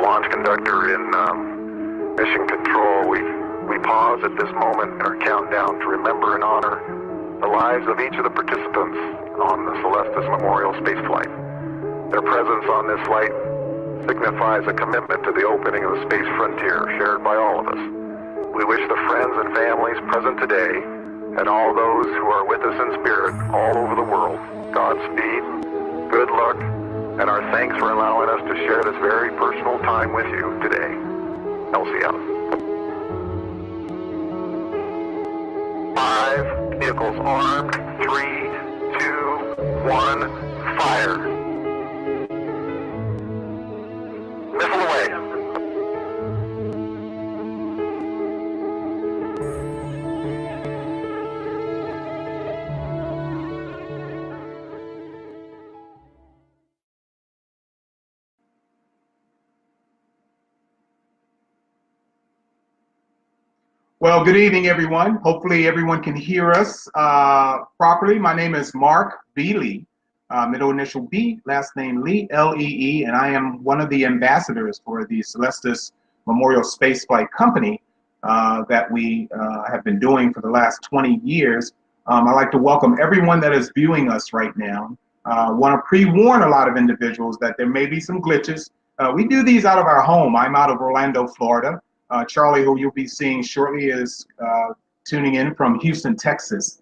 launch conductor in mission control. We pause at this moment in our countdown to remember and honor the lives of each of the participants on the CELESTIS Memorial Spaceflight. Their presence on this flight signifies a commitment to the opening of the space frontier shared by all of us. We wish the friends and families present today and all those who are with us in spirit all over the world Godspeed, good luck, and our thanks for allowing us to share this very personal time with you today. Elsie out. 5 vehicles armed. 3, 2, 1, fire. Missile away. Well, good evening, everyone. Hopefully everyone can hear us properly. My name is Marc B. Lee, middle initial B, last name Lee, L-E-E, and I am one of the ambassadors for the CELESTIS Memorial Spaceflight Company that we have been doing for the last 20 years. I'd like to welcome everyone that is viewing us right now. I want to pre-warn a lot of individuals that there may be some glitches. We do these out of our home. I'm out of Orlando, Florida. Charlie, who you'll be seeing shortly, is tuning in from Houston, Texas.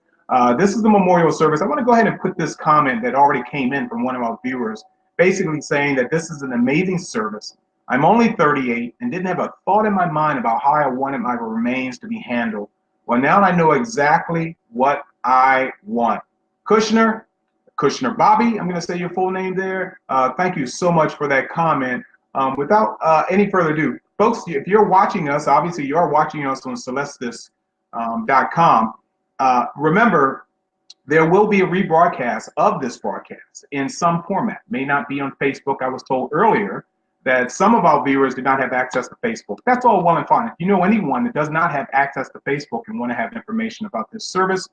This is the memorial service. I want to go ahead and put this comment that already came in from one of our viewers, basically saying that this is an amazing service. I'm only 38 and didn't have a thought in my mind about how I wanted my remains to be handled. Well, now I know exactly what I want. Kushner Bobby, I'm going to say your full name there. Thank you so much for that comment. Without any further ado, folks, if you're watching us, obviously you are watching us on celestis.com. Remember, there will be a rebroadcast of this broadcast in some format. May not be on Facebook. I was told earlier that some of our viewers do not have access to Facebook. That's all well and fine. If you know anyone that does not have access to Facebook and want to have information about this service,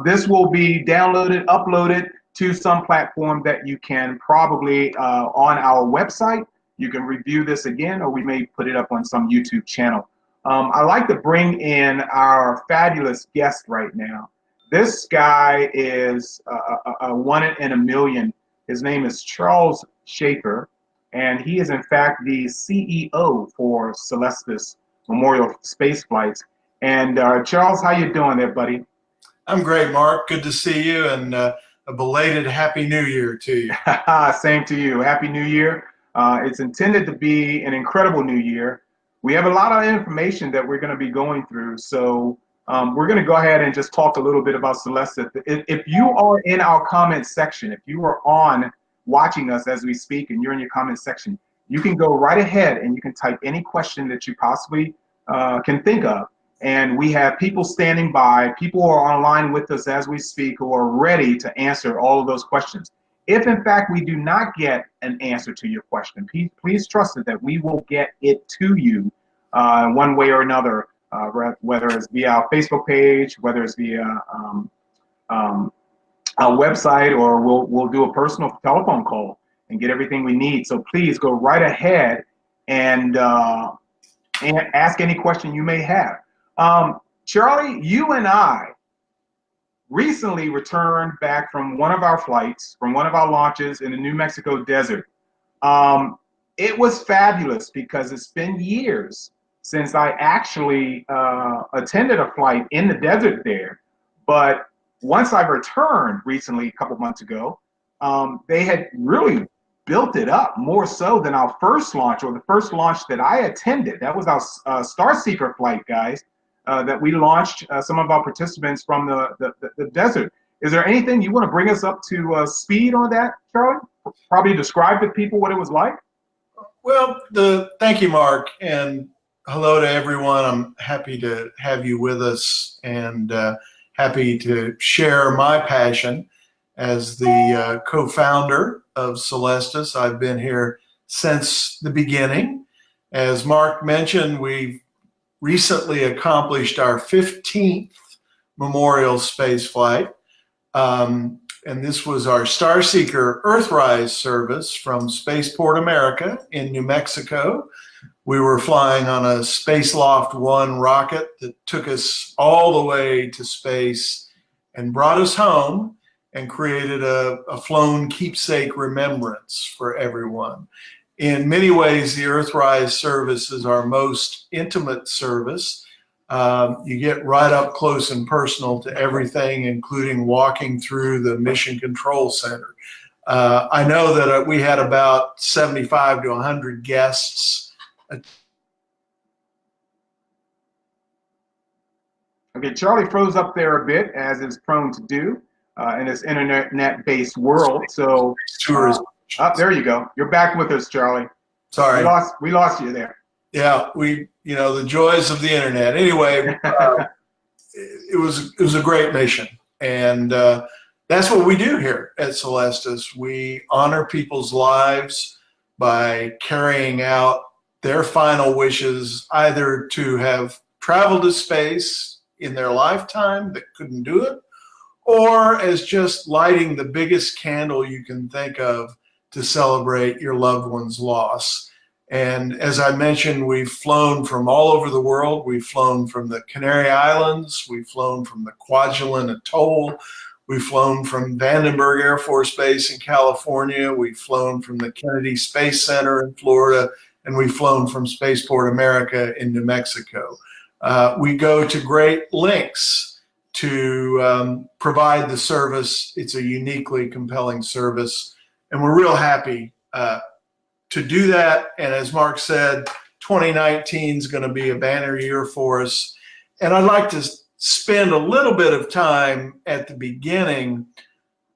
this will be downloaded, uploaded to some platform that you can probably on our website. You can review this again, or we may put it up on some YouTube channel. I'd like to bring in our fabulous guest right now. This guy is a one in a million. His name is Charles Schaefer, and he is in fact the CEO for CELESTIS Memorial Spaceflights. And Charles, how you doing there, buddy? I'm great, Mark. Good to see you, and a belated Happy New Year to you. Same to you. Happy New Year. It's intended to be an incredible new year. We have a lot of information that we're going to be going through, so we're going to go ahead and just talk a little bit about CELESTIS. If you are in our comment section, if you are on watching us as we speak and you're in your comment section, you can go right ahead and you can type any question that you possibly can think of. And we have people standing by, people who are online with us as we speak who are ready to answer all of those questions. If in fact we do not get an answer to your question, please trust it that we will get it to you one way or another, whether it's via our Facebook page, whether it's via our website, or we'll do a personal telephone call and get everything we need. So please go right ahead and ask any question you may have. Charlie, you and I recently returned back from one of our flights, from one of our launches in the New Mexico desert. It was fabulous because it's been years since I actually attended a flight in the desert there. But once I returned recently, a couple months ago, they had really built it up more so than our first launch, or the first launch that I attended. That was our Starseeker flight, guys. That we launched some of our participants from the desert. Is there anything you want to bring us up to speed on that, Charlie? Probably describe to people what it was like. Well, thank you, Mark, and hello to everyone. I'm happy to have you with us, and happy to share my passion as the co-founder of CELESTIS. I've been here since the beginning. As Mark mentioned, we've recently accomplished our 15th memorial space flight. and this was our Starseeker Earthrise service from Spaceport America in New Mexico. We were flying on a Spaceloft 1 rocket that took us all the way to space and brought us home and created a flown keepsake remembrance for everyone. In many ways, the Earthrise service is our most intimate service. You get right up close and personal to everything, including walking through the Mission Control Center. I know that we had about 75 to 100 guests. Okay, Charlie froze up there a bit, as is prone to do in this internet-based world. So, there you go. You're back with us, Charlie. Sorry, we lost you there. Yeah, the joys of the internet. Anyway, it was a great mission, and that's what we do here at Celestis. We honor people's lives by carrying out their final wishes, either to have traveled to space in their lifetime that couldn't do it, or as just lighting the biggest candle you can think of to celebrate your loved one's loss. And as I mentioned, we've flown from all over the world. We've flown from the Canary Islands. We've flown from the Kwajalein Atoll. We've flown from Vandenberg Air Force Base in California. We've flown from the Kennedy Space Center in Florida. And we've flown from Spaceport America in New Mexico. We go to great lengths to provide the service. It's a uniquely compelling service. And we're real happy to do that. And as Mark said, 2019 is going to be a banner year for us. And I'd like to spend a little bit of time at the beginning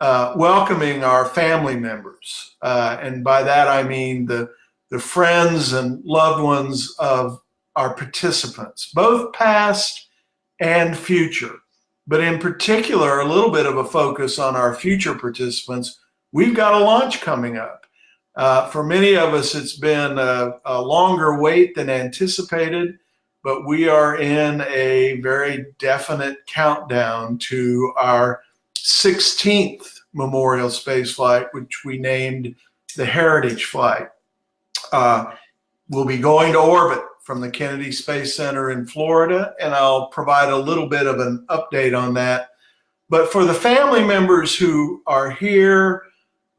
welcoming our family members. And by that, I mean the friends and loved ones of our participants, both past and future. But in particular, a little bit of a focus on our future participants. We've got a launch coming up. For many of us, it's been a longer wait than anticipated, but we are in a very definite countdown to our 16th Memorial Spaceflight, which we named the Heritage Flight. We'll be going to orbit from the Kennedy Space Center in Florida, and I'll provide a little bit of an update on that. But for the family members who are here,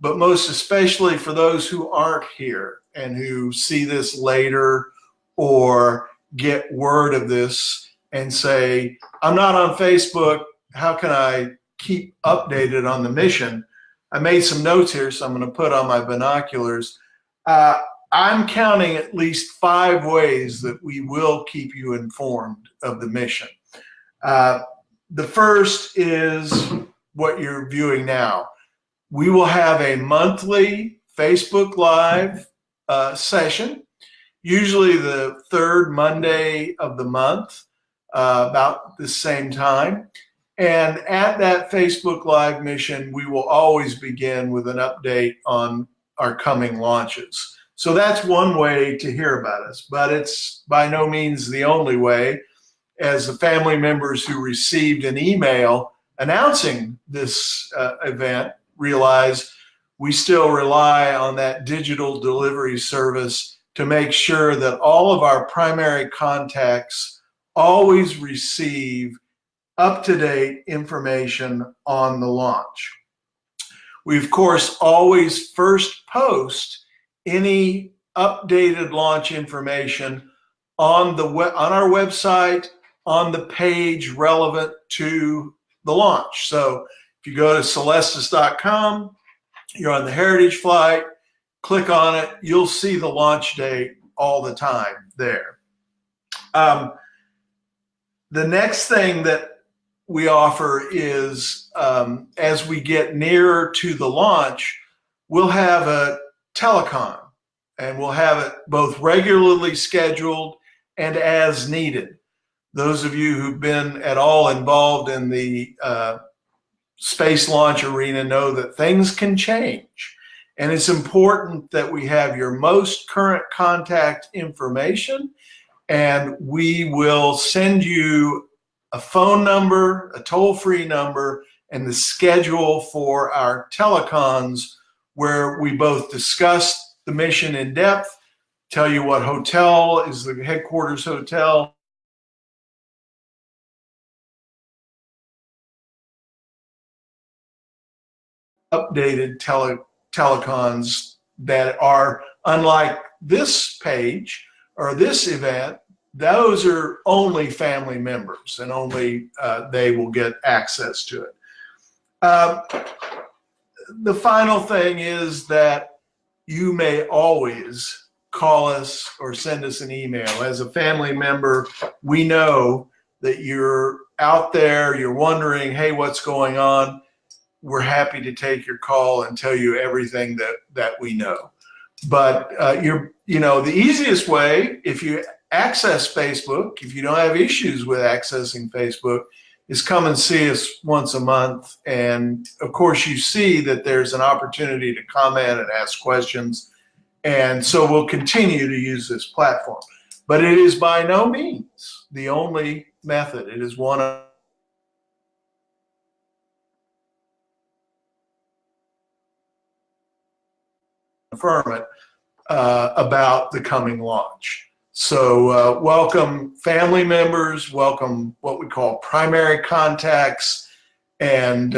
but most especially for those who aren't here and who see this later or get word of this and say, I'm not on Facebook, how can I keep updated on the mission? I made some notes here, so I'm going to put on my binoculars. I'm counting at least 5 ways that we will keep you informed of the mission. The first is what you're viewing now. We will have a monthly Facebook Live session, usually the 3rd Monday of the month, about the same time. And at that Facebook Live mission, we will always begin with an update on our coming launches. So that's one way to hear about us, but it's by no means the only way. As the family members who received an email announcing this event realize, we still rely on that digital delivery service to make sure that all of our primary contacts always receive up-to-date information on the launch. We, of course, always first post any updated launch information on our website, on the page relevant to the launch. So if you go to celestis.com, you're on the Heritage Flight, click on it, you'll see the launch date all the time there. The next thing that we offer is, as we get nearer to the launch, we'll have a telecon, and we'll have it both regularly scheduled and as needed. Those of you who've been at all involved in the space launch arena know that things can change. And it's important that we have your most current contact information, and we will send you a phone number, a toll-free number, and the schedule for our telecons, where we both discuss the mission in depth, tell you what hotel is the headquarters hotel, updated telecons that are unlike this page or this event. Those are only family members, and only they will get access to it. The final thing is that you may always call us or send us an email. As a family member, we know that you're out there, you're wondering, hey, what's going on? We're happy to take your call and tell you everything that we know. But the easiest way, if you access Facebook, if you don't have issues with accessing Facebook, is come and see us once a month. And of course, you see that there's an opportunity to comment and ask questions. And so we'll continue to use this platform. But it is by no means the only method. It is one of confirm it about the coming launch. So welcome family members, welcome what we call primary contacts, and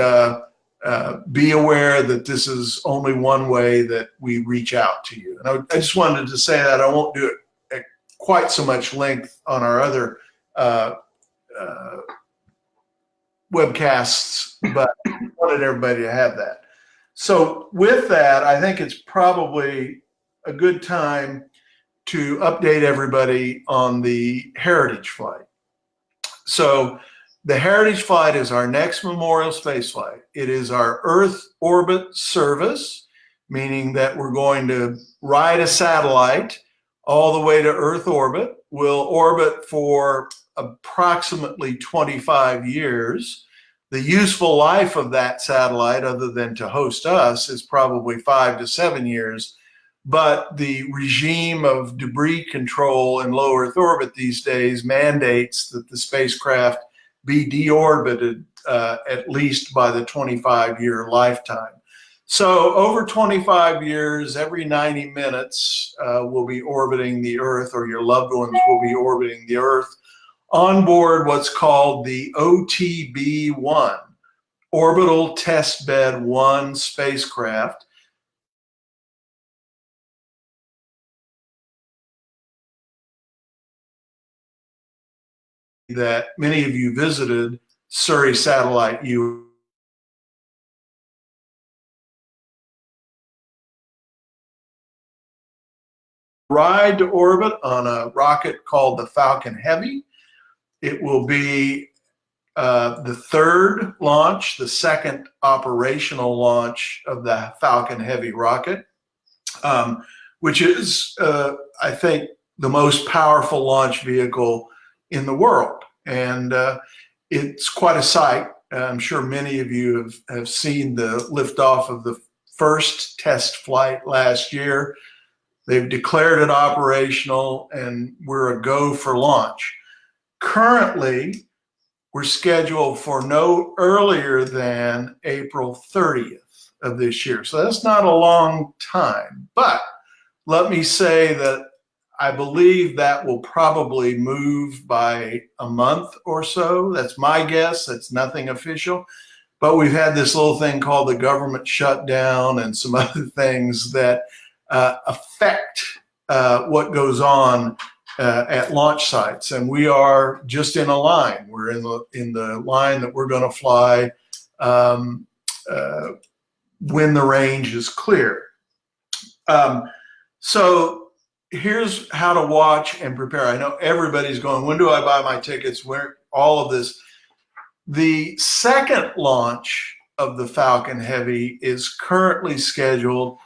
be aware that this is only one way that we reach out to you. And I just wanted to say that. I won't do it at quite so much length on our other webcasts, but I wanted everybody to have that. So with that, I think it's probably a good time to update everybody on the Heritage Flight. So the Heritage Flight is our next Memorial Spaceflight. It is our Earth orbit service, meaning that we're going to ride a satellite all the way to Earth orbit. We'll orbit for approximately 25 years. The useful life of that satellite, other than to host us, is probably 5 to 7 years. But the regime of debris control in low Earth orbit these days mandates that the spacecraft be deorbited at least by the 25-year lifetime. So over 25 years, every 90 minutes, we'll be orbiting the Earth, or your loved ones will be orbiting the Earth, on board what's called the OTB-1, Orbital Testbed 1 spacecraft. That many of you visited Surrey Satellite U. Ride to orbit on a rocket called the Falcon Heavy. It will be the third launch, the second operational launch of the Falcon Heavy rocket, which is, I think, the most powerful launch vehicle in the world. And it's quite a sight. I'm sure many of you have seen the liftoff of the first test flight last year. They've declared it operational, and we're a go for launch. Currently, we're scheduled for no earlier than April 30th of this year. So that's not a long time. But let me say that I believe that will probably move by a month or so. That's my guess. That's nothing official. But we've had this little thing called the government shutdown and some other things that affect what goes on at launch sites. And we are just in a line. We're in the line that we're going to fly when the range is clear. So here's how to watch and prepare. I know everybody's going, when do I buy my tickets? Where all of this. The second launch of the Falcon Heavy is currently scheduled.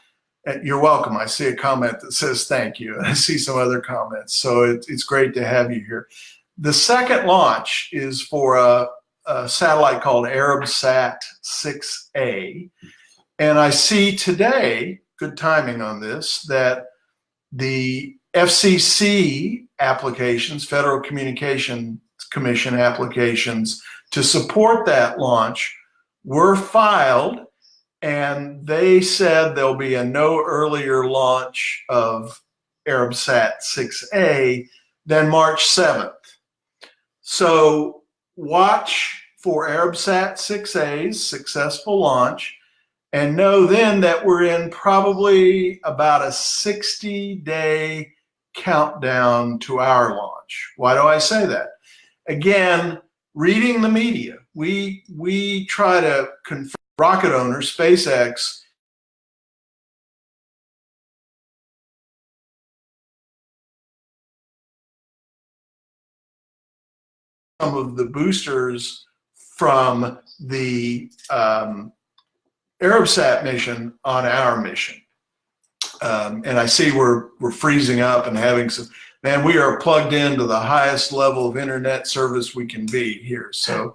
And you're welcome. I see a comment that says thank you. And I see some other comments. So it's great to have you here. The second launch is for a satellite called Arabsat 6A. And I see today, good timing on this, that the FCC applications, Federal Communications Commission applications, to support that launch were filed, and they said there'll be a no earlier launch of Arabsat 6A than March 7th. So watch for Arabsat 6A's successful launch, and know then that we're in probably about a 60-day countdown to our launch. Why do I say that? Again, reading the media, we try to confirm rocket owner SpaceX some of the boosters from the Arabsat mission on our mission. And I see we're freezing up and having some, man, we are plugged into the highest level of internet service we can be here. So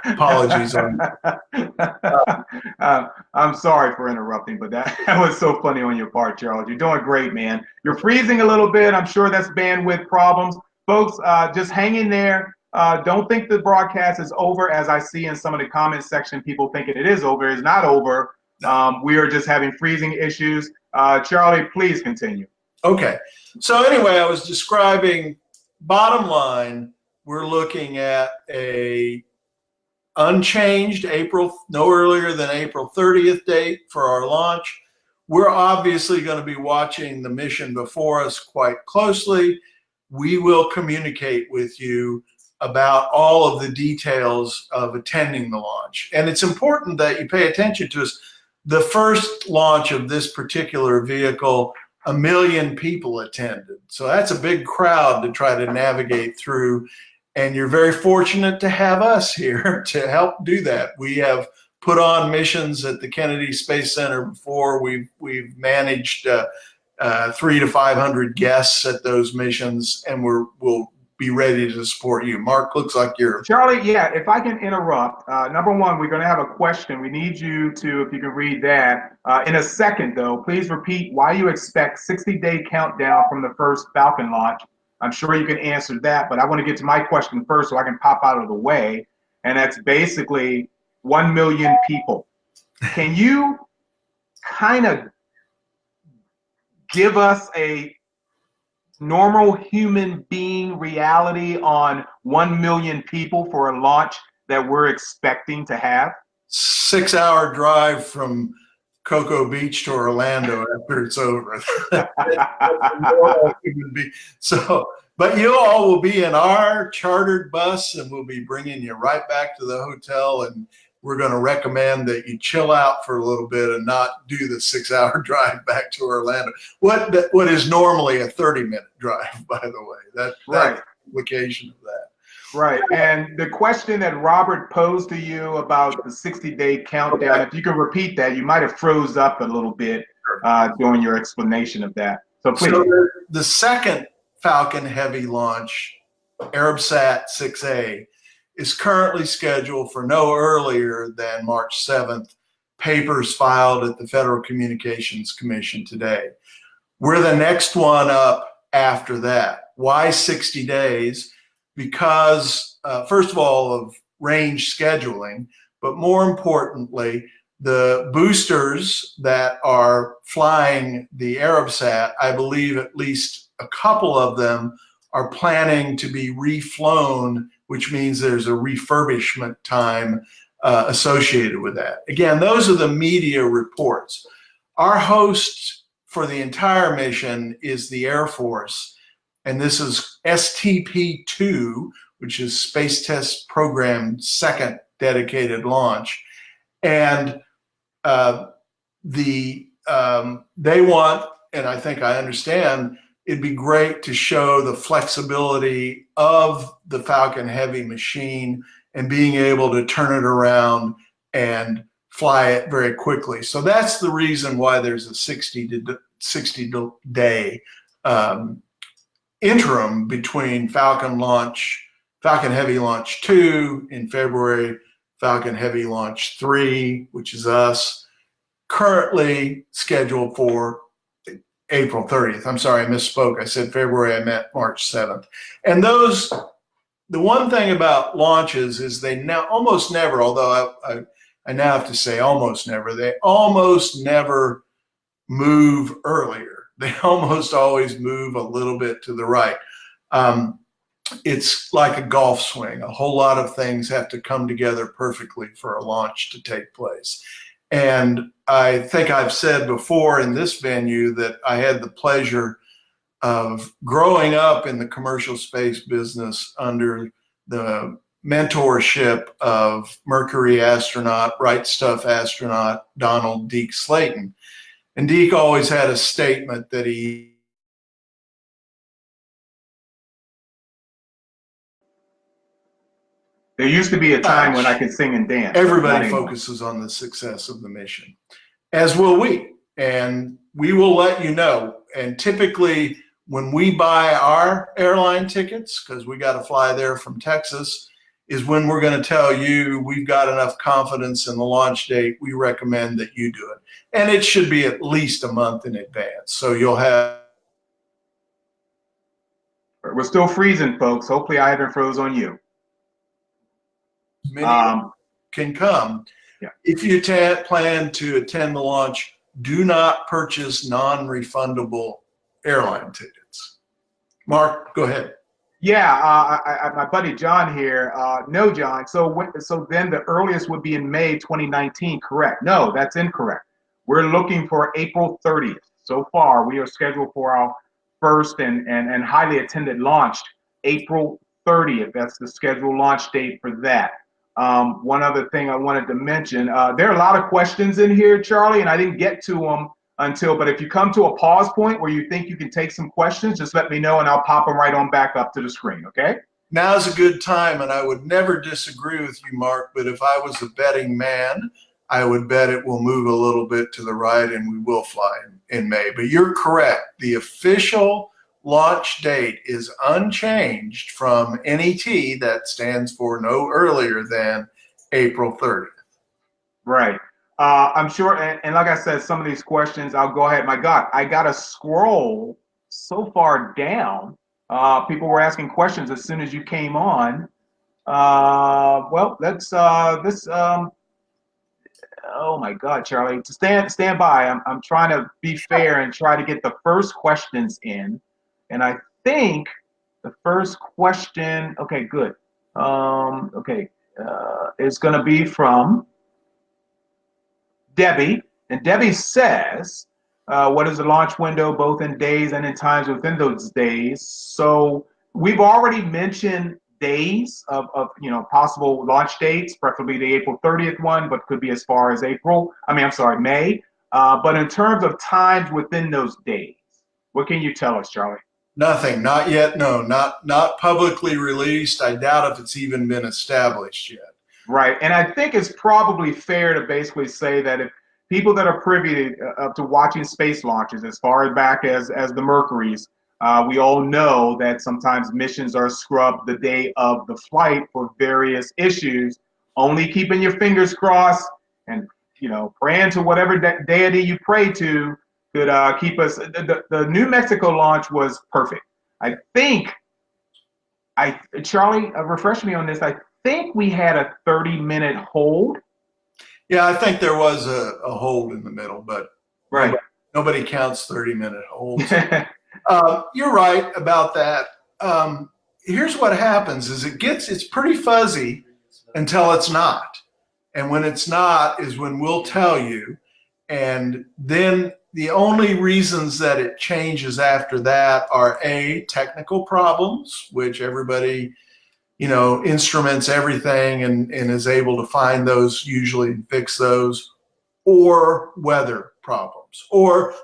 apologies on I'm sorry for interrupting, but that was so funny on your part, Charles. You're doing great, man. You're freezing a little bit. I'm sure that's bandwidth problems. Folks, just hang in there. Don't think the broadcast is over. As I see in some of the comment section, people thinking it is over. It's not over. We are just having freezing issues. Charlie, please continue. Okay. So anyway, I was describing, bottom line, we're looking at a unchanged no earlier than April 30th date for our launch. We're obviously going to be watching the mission before us quite closely. We will communicate with you about all of the details of attending the launch. And it's important that you pay attention to us. The first launch of this particular vehicle, 1 million people attended. So that's a big crowd to try to navigate through. And you're very fortunate to have us here to help do that. We have put on missions at the Kennedy Space Center before. We've managed 300 to 500 guests at those missions, and we'll be ready to support you. Mark, looks like you're... Charlie, yeah, if I can interrupt. Number one, we're going to have a question. We need you to, if you can read that. In a second, though, please repeat why you expect 60-day countdown from the first Falcon launch. I'm sure you can answer that, but I want to get to my question first so I can pop out of the way. And that's basically 1 million people. Can you kind of give us a normal human being reality on 1 million people for a launch that we're expecting to have? 6-hour drive from Cocoa Beach to Orlando after it's over. So, but you all will be in our chartered bus, and we'll be bringing you right back to the hotel, and we're going to recommend that you chill out for a little bit and not do the 6-hour drive back to Orlando. What is normally a 30-minute drive, by the way. That's the implication of that. Right. And the question that Robert posed to you about the 60-day countdown, if you could repeat that, you might have froze up a little bit during your explanation of that. So please. So the second Falcon Heavy launch, Arabsat 6A, is currently scheduled for no earlier than March 7th. Papers filed at the Federal Communications Commission today. We're the next one up after that. Why 60 days? Because, first of all, of range scheduling, but more importantly, the boosters that are flying the Arabsat, I believe at least a couple of them are planning to be reflown, which means there's a refurbishment time associated with that. Again, those are the media reports. Our host for the entire mission is the Air Force, and this is STP-2, which is Space Test Program's second dedicated launch. And they want, and I think I understand, it'd be great to show the flexibility of the Falcon Heavy machine and being able to turn it around and fly it very quickly. So that's the reason why there's a 60-day interim between Falcon Heavy Launch 2 in February, Falcon Heavy Launch 3, which is us, currently scheduled for April 30th. I'm sorry, I misspoke. I said February, I meant March 7th. And the one thing about launches is they now almost never, although I now have to say almost never. They almost never move earlier. They almost always move a little bit to the right. It's like a golf swing. A whole lot of things have to come together perfectly for a launch to take place. And I think I've said before in this venue that I had the pleasure of growing up in the commercial space business under the mentorship of Mercury astronaut, Right Stuff astronaut, Donald Deke Slayton. And Deke always had a statement that There used to be a time when I could sing and dance. Everybody focuses on the success of the mission, as will we. And we will let you know. And typically, when we buy our airline tickets, because we got to fly there from Texas, is when we're going to tell you we've got enough confidence in the launch date, we recommend that you do it. And it should be at least a month in advance. So you'll have. We're still freezing, folks. Hopefully I haven't froze on you. Many can come. Yeah. If you plan to attend the launch, do not purchase non-refundable airline tickets. Mark, go ahead. Yeah, my buddy John here. No, John. So then the earliest would be in May 2019, correct? No, that's incorrect. We're looking for April 30th. So far, we are scheduled for our first and highly attended launch, April 30th. That's the scheduled launch date for that. One other thing I wanted to mention, there are a lot of questions in here, Charlie, and I didn't get to them but if you come to a pause point where you think you can take some questions, just let me know and I'll pop them right on back up to the screen, okay? Now's a good time, and I would never disagree with you, Mark, but if I was a betting man, I would bet it will move a little bit to the right and we will fly in May. But you're correct. The official launch date is unchanged from NET, that stands for no earlier than April 30th. Right. I'm sure, and like I said, some of these questions, I'll go ahead. My God, I got to scroll so far down. People were asking questions as soon as you came on. Well, let's, oh my God, Charlie, stand by. I'm trying to be fair and try to get the first questions in. And I think the first question, okay, good. Is going to be from Debbie, and Debbie says, what is the launch window, both in days and in times within those days? So we've already mentioned days of possible launch dates, preferably the April 30th one, but could be as far as May. But in terms of times within those days, what can you tell us, Charlie? Nothing, not yet. No, not publicly released. I doubt if it's even been established yet. Right, and I think it's probably fair to basically say that if people that are privy to watching space launches, as far back as the Mercuries, we all know that sometimes missions are scrubbed the day of the flight for various issues. Only keeping your fingers crossed and praying to whatever deity you pray to could keep us. The New Mexico launch was perfect. I think. Charlie, refresh me on this. I think we had a 30-minute hold. Yeah, I think there was a hold in the middle, but right. Nobody counts 30-minute holds. You're right about that. Here's what happens is it's pretty fuzzy until it's not. And when it's not is when we'll tell you. And then the only reasons that it changes after that are technical problems, which everybody instruments everything and is able to find those usually and fix those, or weather problems. Or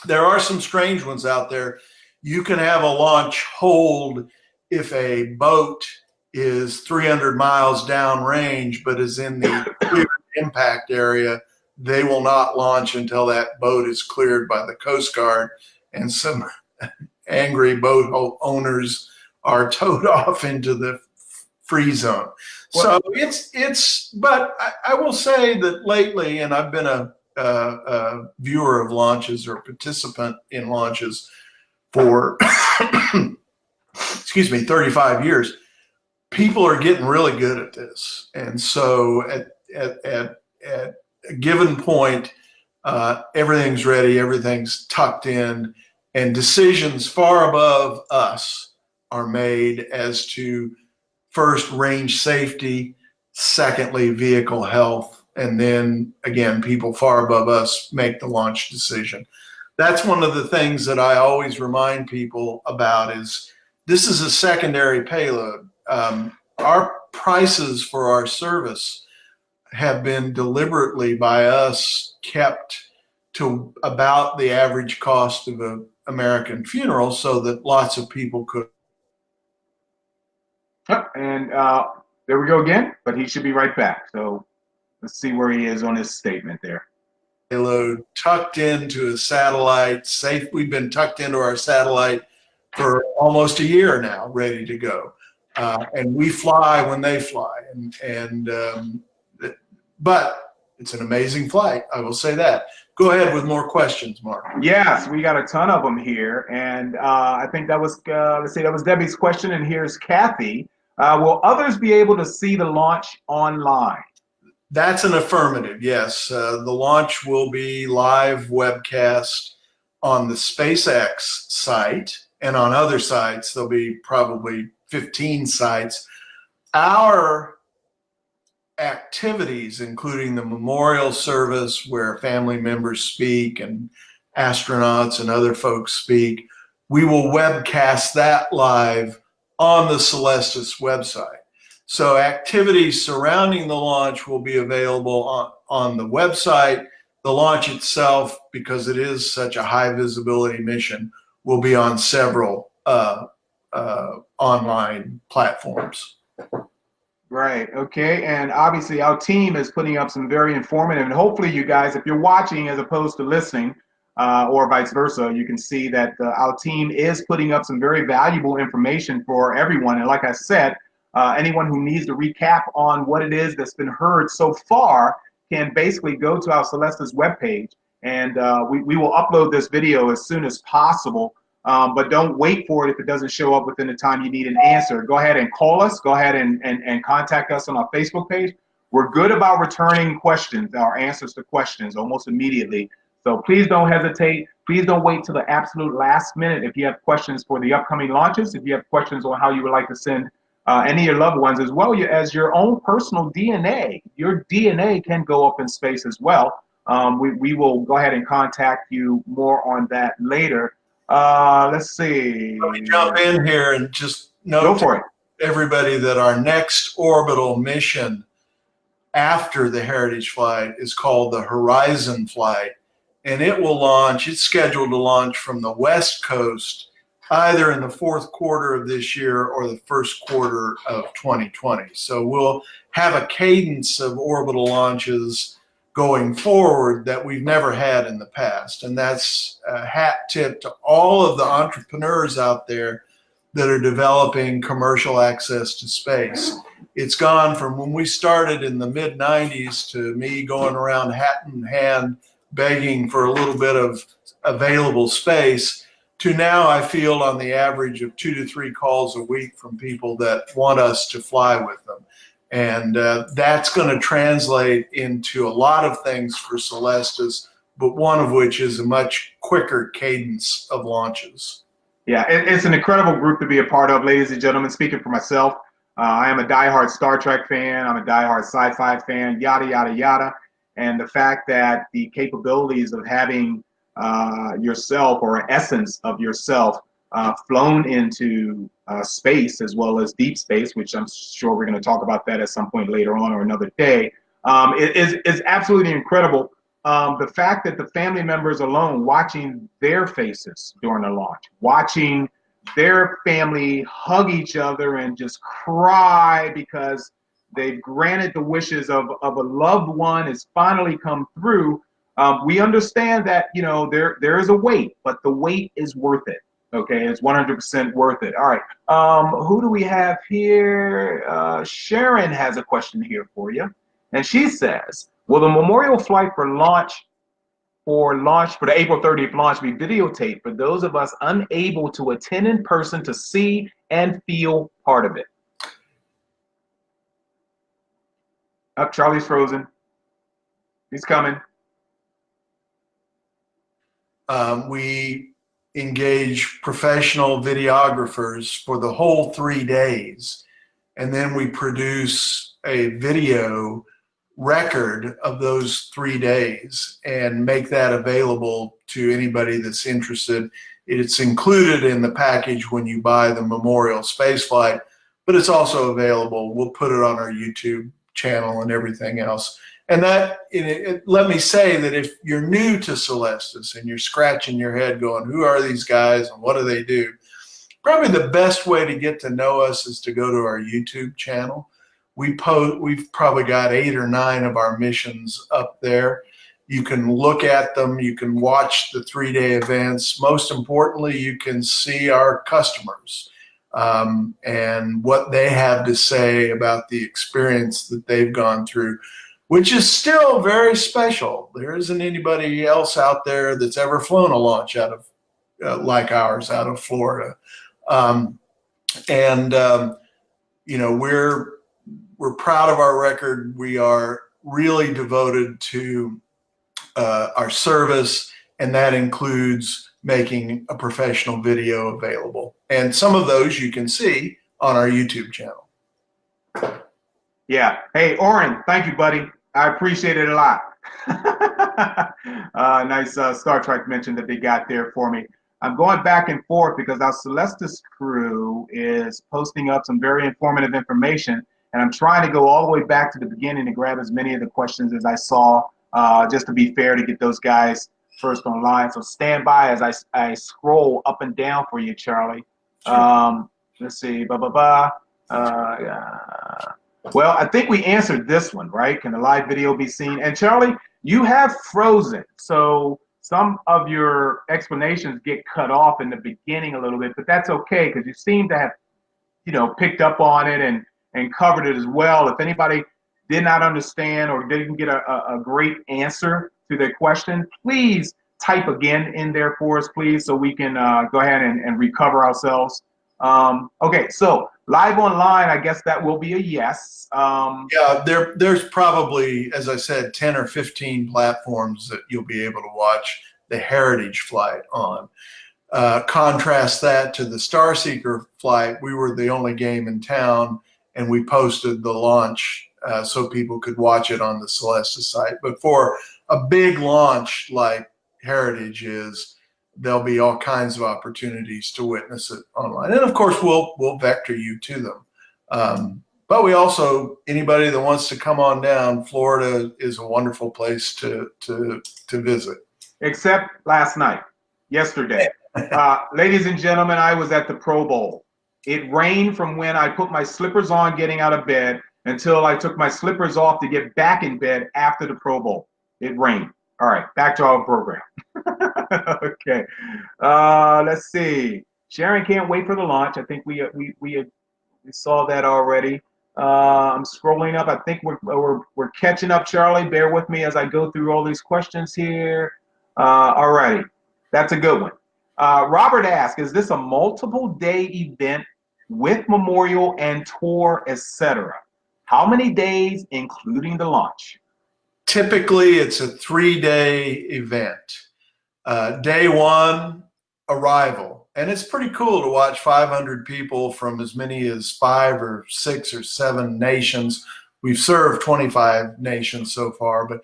there are some strange ones out there. You can have a launch hold if a boat is 300 miles downrange but is in the clear impact area. They will not launch until that boat is cleared by the Coast Guard, and some angry boat owners are towed off into the free zone. So but I will say that lately, and I've been a viewer of launches or participant in launches for, 35 years, people are getting really good at this. And so at a given point, everything's ready, everything's tucked in, and decisions far above us are made as to first, range safety, secondly, vehicle health, and then again, people far above us make the launch decision. That's one of the things that I always remind people about is this is a secondary payload. Our prices for our service have been deliberately by us kept to about the average cost of an American funeral so that lots of people could. And there we go again, but he should be right back. So let's see where he is on his statement there. Payload tucked into a satellite, safe. We've been tucked into our satellite for almost a year now, ready to go. And we fly when they fly. But it's an amazing flight, I will say that. Go ahead with more questions, Mark. Yes, we got a ton of them here. And I think that was, let's see, that was Debbie's question. And here's Kathy. Will others be able to see the launch online? That's an affirmative, yes. The launch will be live webcast on the SpaceX site, and on other sites, there'll be probably 15 sites. Our activities, including the memorial service where family members speak and astronauts and other folks speak, we will webcast that live on the CELESTIS website. So activities surrounding the launch will be available on the website. The launch itself, because it is such a high visibility mission, will be on several online platforms. Right. Okay. And obviously our team is putting up some very informative, and hopefully you guys, if you're watching as opposed to listening, or vice versa, you can see that our team is putting up some very valuable information for everyone. And like I said, anyone who needs to recap on what it is that's been heard so far can basically go to our CELESTIS webpage, and we will upload this video as soon as possible. But don't wait for it if it doesn't show up within the time you need an answer. Go ahead and call us. Go ahead and contact us on our Facebook page. We're good about returning questions, our answers to questions almost immediately. So please don't hesitate. Please don't wait till the absolute last minute if you have questions for the upcoming launches, if you have questions on how you would like to send any of your loved ones, as well as your own personal DNA. Your DNA can go up in space as well. We will go ahead and contact you more on that later. Let's see. Let me jump in here and just note Go for it. Everybody that our next orbital mission after the Heritage flight is called the Horizon flight, and it will launch, it's scheduled to launch from the West Coast either in the fourth quarter of this year or the first quarter of 2020. So we'll have a cadence of orbital launches going forward that we've never had in the past. And that's a hat tip to all of the entrepreneurs out there that are developing commercial access to space. It's gone from when we started in the mid-90s to me going around hat in hand begging for a little bit of available space, to now I field on the average of 2 to 3 calls a week from people that want us to fly with them. And that's going to translate into a lot of things for CELESTIS, but one of which is a much quicker cadence of launches. Yeah, it's an incredible group to be a part of, ladies and gentlemen. Speaking for myself, I am a diehard Star Trek fan. I'm a diehard sci-fi fan, yada, yada, yada. And the fact that the capabilities of having yourself, or essence of yourself, flown into space as well as deep space, which I'm sure we're going to talk about that at some point later on or another day, is absolutely incredible. The fact that the family members alone, watching their faces during the launch, watching their family hug each other and just cry because they've granted the wishes of a loved one has finally come through. We understand that, you know, there is a wait, but the wait is worth it. Okay, it's 100% worth it. All right, who do we have here? Sharon has a question here for you, and she says, will the memorial flight for the April 30th launch be videotaped for those of us unable to attend in person to see and feel part of it? Up, Charlie's frozen. He's coming. We engage professional videographers for the whole 3 days, and then we produce a video record of those 3 days and make that available to anybody that's interested. It's included in the package when you buy the Memorial Spaceflight, but it's also available. We'll put it on our YouTube channel and everything else. And that, let me say that if you're new to Celestis and you're scratching your head going, who are these guys and what do they do? Probably the best way to get to know us is to go to our YouTube channel. We've probably got 8 or 9 of our missions up there. You can look at them. You can watch the 3-day events. Most importantly, you can see our customers and what they have to say about the experience that they've gone through, which is still very special. There isn't anybody else out there that's ever flown a launch out of like ours out of Florida. You know, we're proud of our record. We are really devoted to our service, and that includes making a professional video available. And some of those you can see on our YouTube channel. Yeah. Hey, Oren, thank you, buddy. I appreciate it a lot. Nice Star Trek mention that they got there for me. I'm going back and forth because our Celestis crew is posting up some very informative information, and I'm trying to go all the way back to the beginning to grab as many of the questions as I saw, just to be fair to get those guys first online. So stand by as I scroll up and down for you, Charlie. Sure. Let's see. Well, I think we answered this one, right? Can the live video be seen? And Charlie, you have frozen, so some of your explanations get cut off in the beginning a little bit, but that's okay because you seem to have, you know, picked up on it and covered it as well. If anybody did not understand or didn't get a great answer to their question, please type again in there for us, please, so we can go ahead and recover ourselves. Okay, so live online, I guess that will be a yes. Yeah, there's probably, as I said, 10 or 15 platforms that you'll be able to watch the Heritage flight on. Contrast that to the Starseeker flight. We were the only game in town, and we posted the launch so people could watch it on the Celestis site. But for a big launch like Heritage is, there'll be all kinds of opportunities to witness it online. And of course, we'll vector you to them. But we also, anybody that wants to come on down, Florida is a wonderful place to visit. Except last night, yesterday. Ladies and gentlemen, I was at the Pro Bowl. It rained from when I put my slippers on getting out of bed until I took my slippers off to get back in bed after the Pro Bowl. It rained. All right, back to our program. Okay, let's see. Sharon can't wait for the launch. I think we saw that already. I'm scrolling up. I think we're catching up, Charlie. Bear with me as I go through all these questions here. All righty, that's a good one. Robert asks, is this a multiple day event with memorial and tour, etc.? How many days, including the launch? Typically, it's a 3-day event. Day 1, arrival. And it's pretty cool to watch 500 people from as many as 5 or 6 or 7 nations. We've served 25 nations so far, but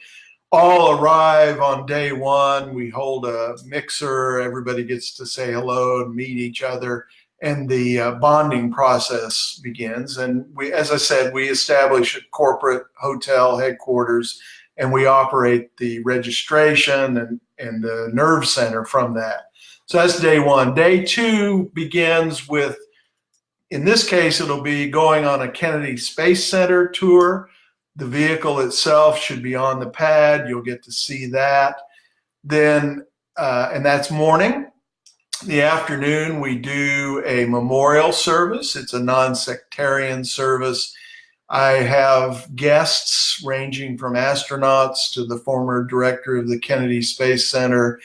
all arrive on day 1. We hold a mixer. Everybody gets to say hello and meet each other, and the bonding process begins. And we, as I said, we establish a corporate hotel headquarters, and we operate the registration and the nerve center from that. So that's day 1. Day 2 begins with, in this case, it'll be going on a Kennedy Space Center tour. The vehicle itself should be on the pad. You'll get to see that. Then, and that's morning. The afternoon, we do a memorial service. It's a non-sectarian service. I have guests ranging from astronauts to the former director of the Kennedy Space Center,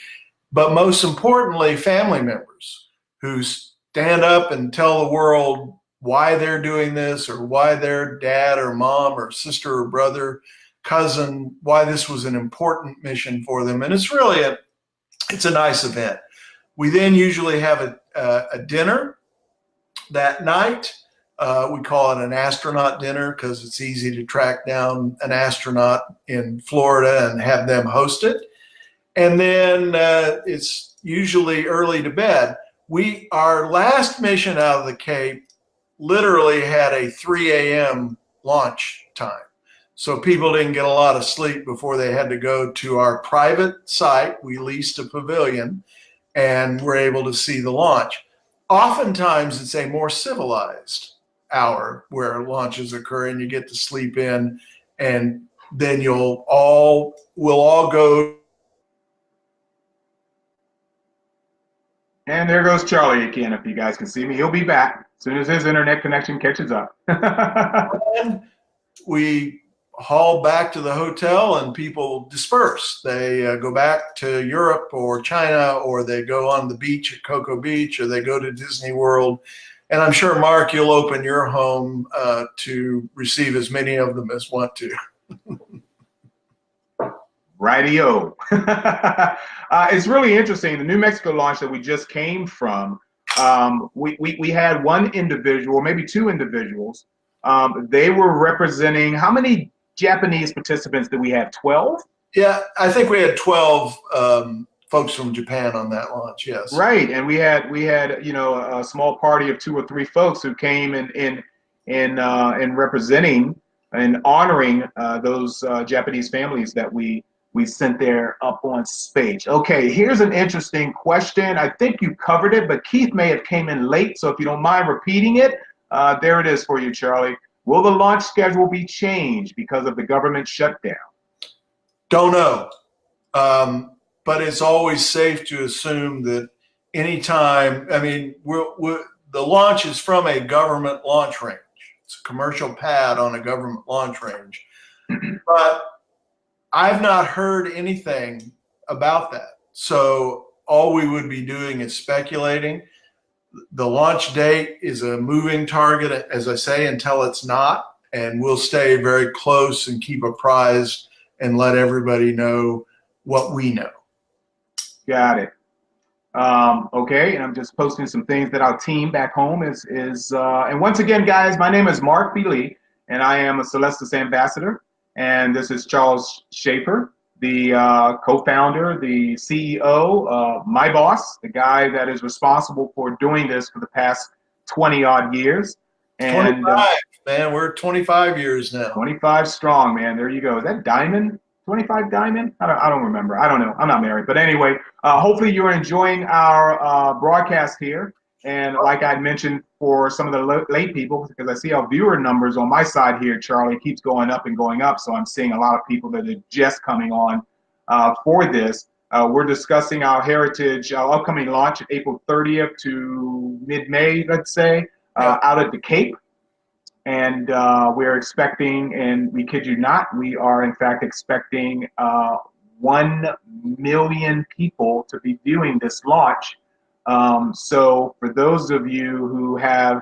but most importantly, family members who stand up and tell the world why they're doing this or why their dad or mom or sister or brother, cousin, why this was an important mission for them. And it's really it's a nice event. We then usually have a dinner that night. We call it an astronaut dinner because it's easy to track down an astronaut in Florida and have them host it. And then it's usually early to bed. Our last mission out of the Cape literally had a 3 a.m. launch time. So people didn't get a lot of sleep before they had to go to our private site. We leased a pavilion and were able to see the launch. Oftentimes it's a more civilized hour where launches occur and you get to sleep in, and then we'll all go. And there goes Charlie again. If you guys can see me, he'll be back as soon as his internet connection catches up. And we haul back to the hotel and people disperse. They go back to Europe or China, or they go on the beach at Cocoa Beach, or they go to Disney World. And I'm sure, Mark, you'll open your home to receive as many of them as want to. Rightio. It's really interesting. The New Mexico launch that we just came from, we had one individual, maybe two individuals. They were representing, how many Japanese participants did we have? 12? Yeah, I think we had 12 folks from Japan on that launch. Yes. Right, and we had a small party of 2 or 3 folks who came in representing and honoring those Japanese families that we sent there up on stage. Okay, here's an interesting question. I think you covered it, but Keith may have came in late, so if you don't mind repeating it, there it is for you, Charlie. Will the launch schedule be changed because of the government shutdown? Don't know, but it's always safe to assume that anytime, I mean, the launch is from a government launch range. It's a commercial pad on a government launch range, but I've not heard anything about that. So all we would be doing is speculating. The launch date is a moving target, as I say, until it's not, and we'll stay very close and keep apprised and let everybody know what we know. Got it. Okay, and I'm just posting some things that our team back home is and once again, guys, my name is Marc B. Lee, and I am a CELESTIS ambassador. And this is Charles Schaefer, the co-founder, the CEO, my boss, the guy that is responsible for doing this for the past 20-odd years. And 25, man, we're 25 years now. 25 strong, man. There you go. Is that diamond? 25 diamond? I don't remember. I don't know. I'm not married. But anyway, hopefully you're enjoying our broadcast here. And like I mentioned, for some of the late people, because I see our viewer numbers on my side here, Charlie, keeps going up and going up. So I'm seeing a lot of people that are just coming on for this. We're discussing our heritage, our upcoming launch April 30th to mid-May, let's say, out at the Cape. And we're expecting, and we kid you not, we are in fact expecting 1 million people to be viewing this launch. So for those of you who have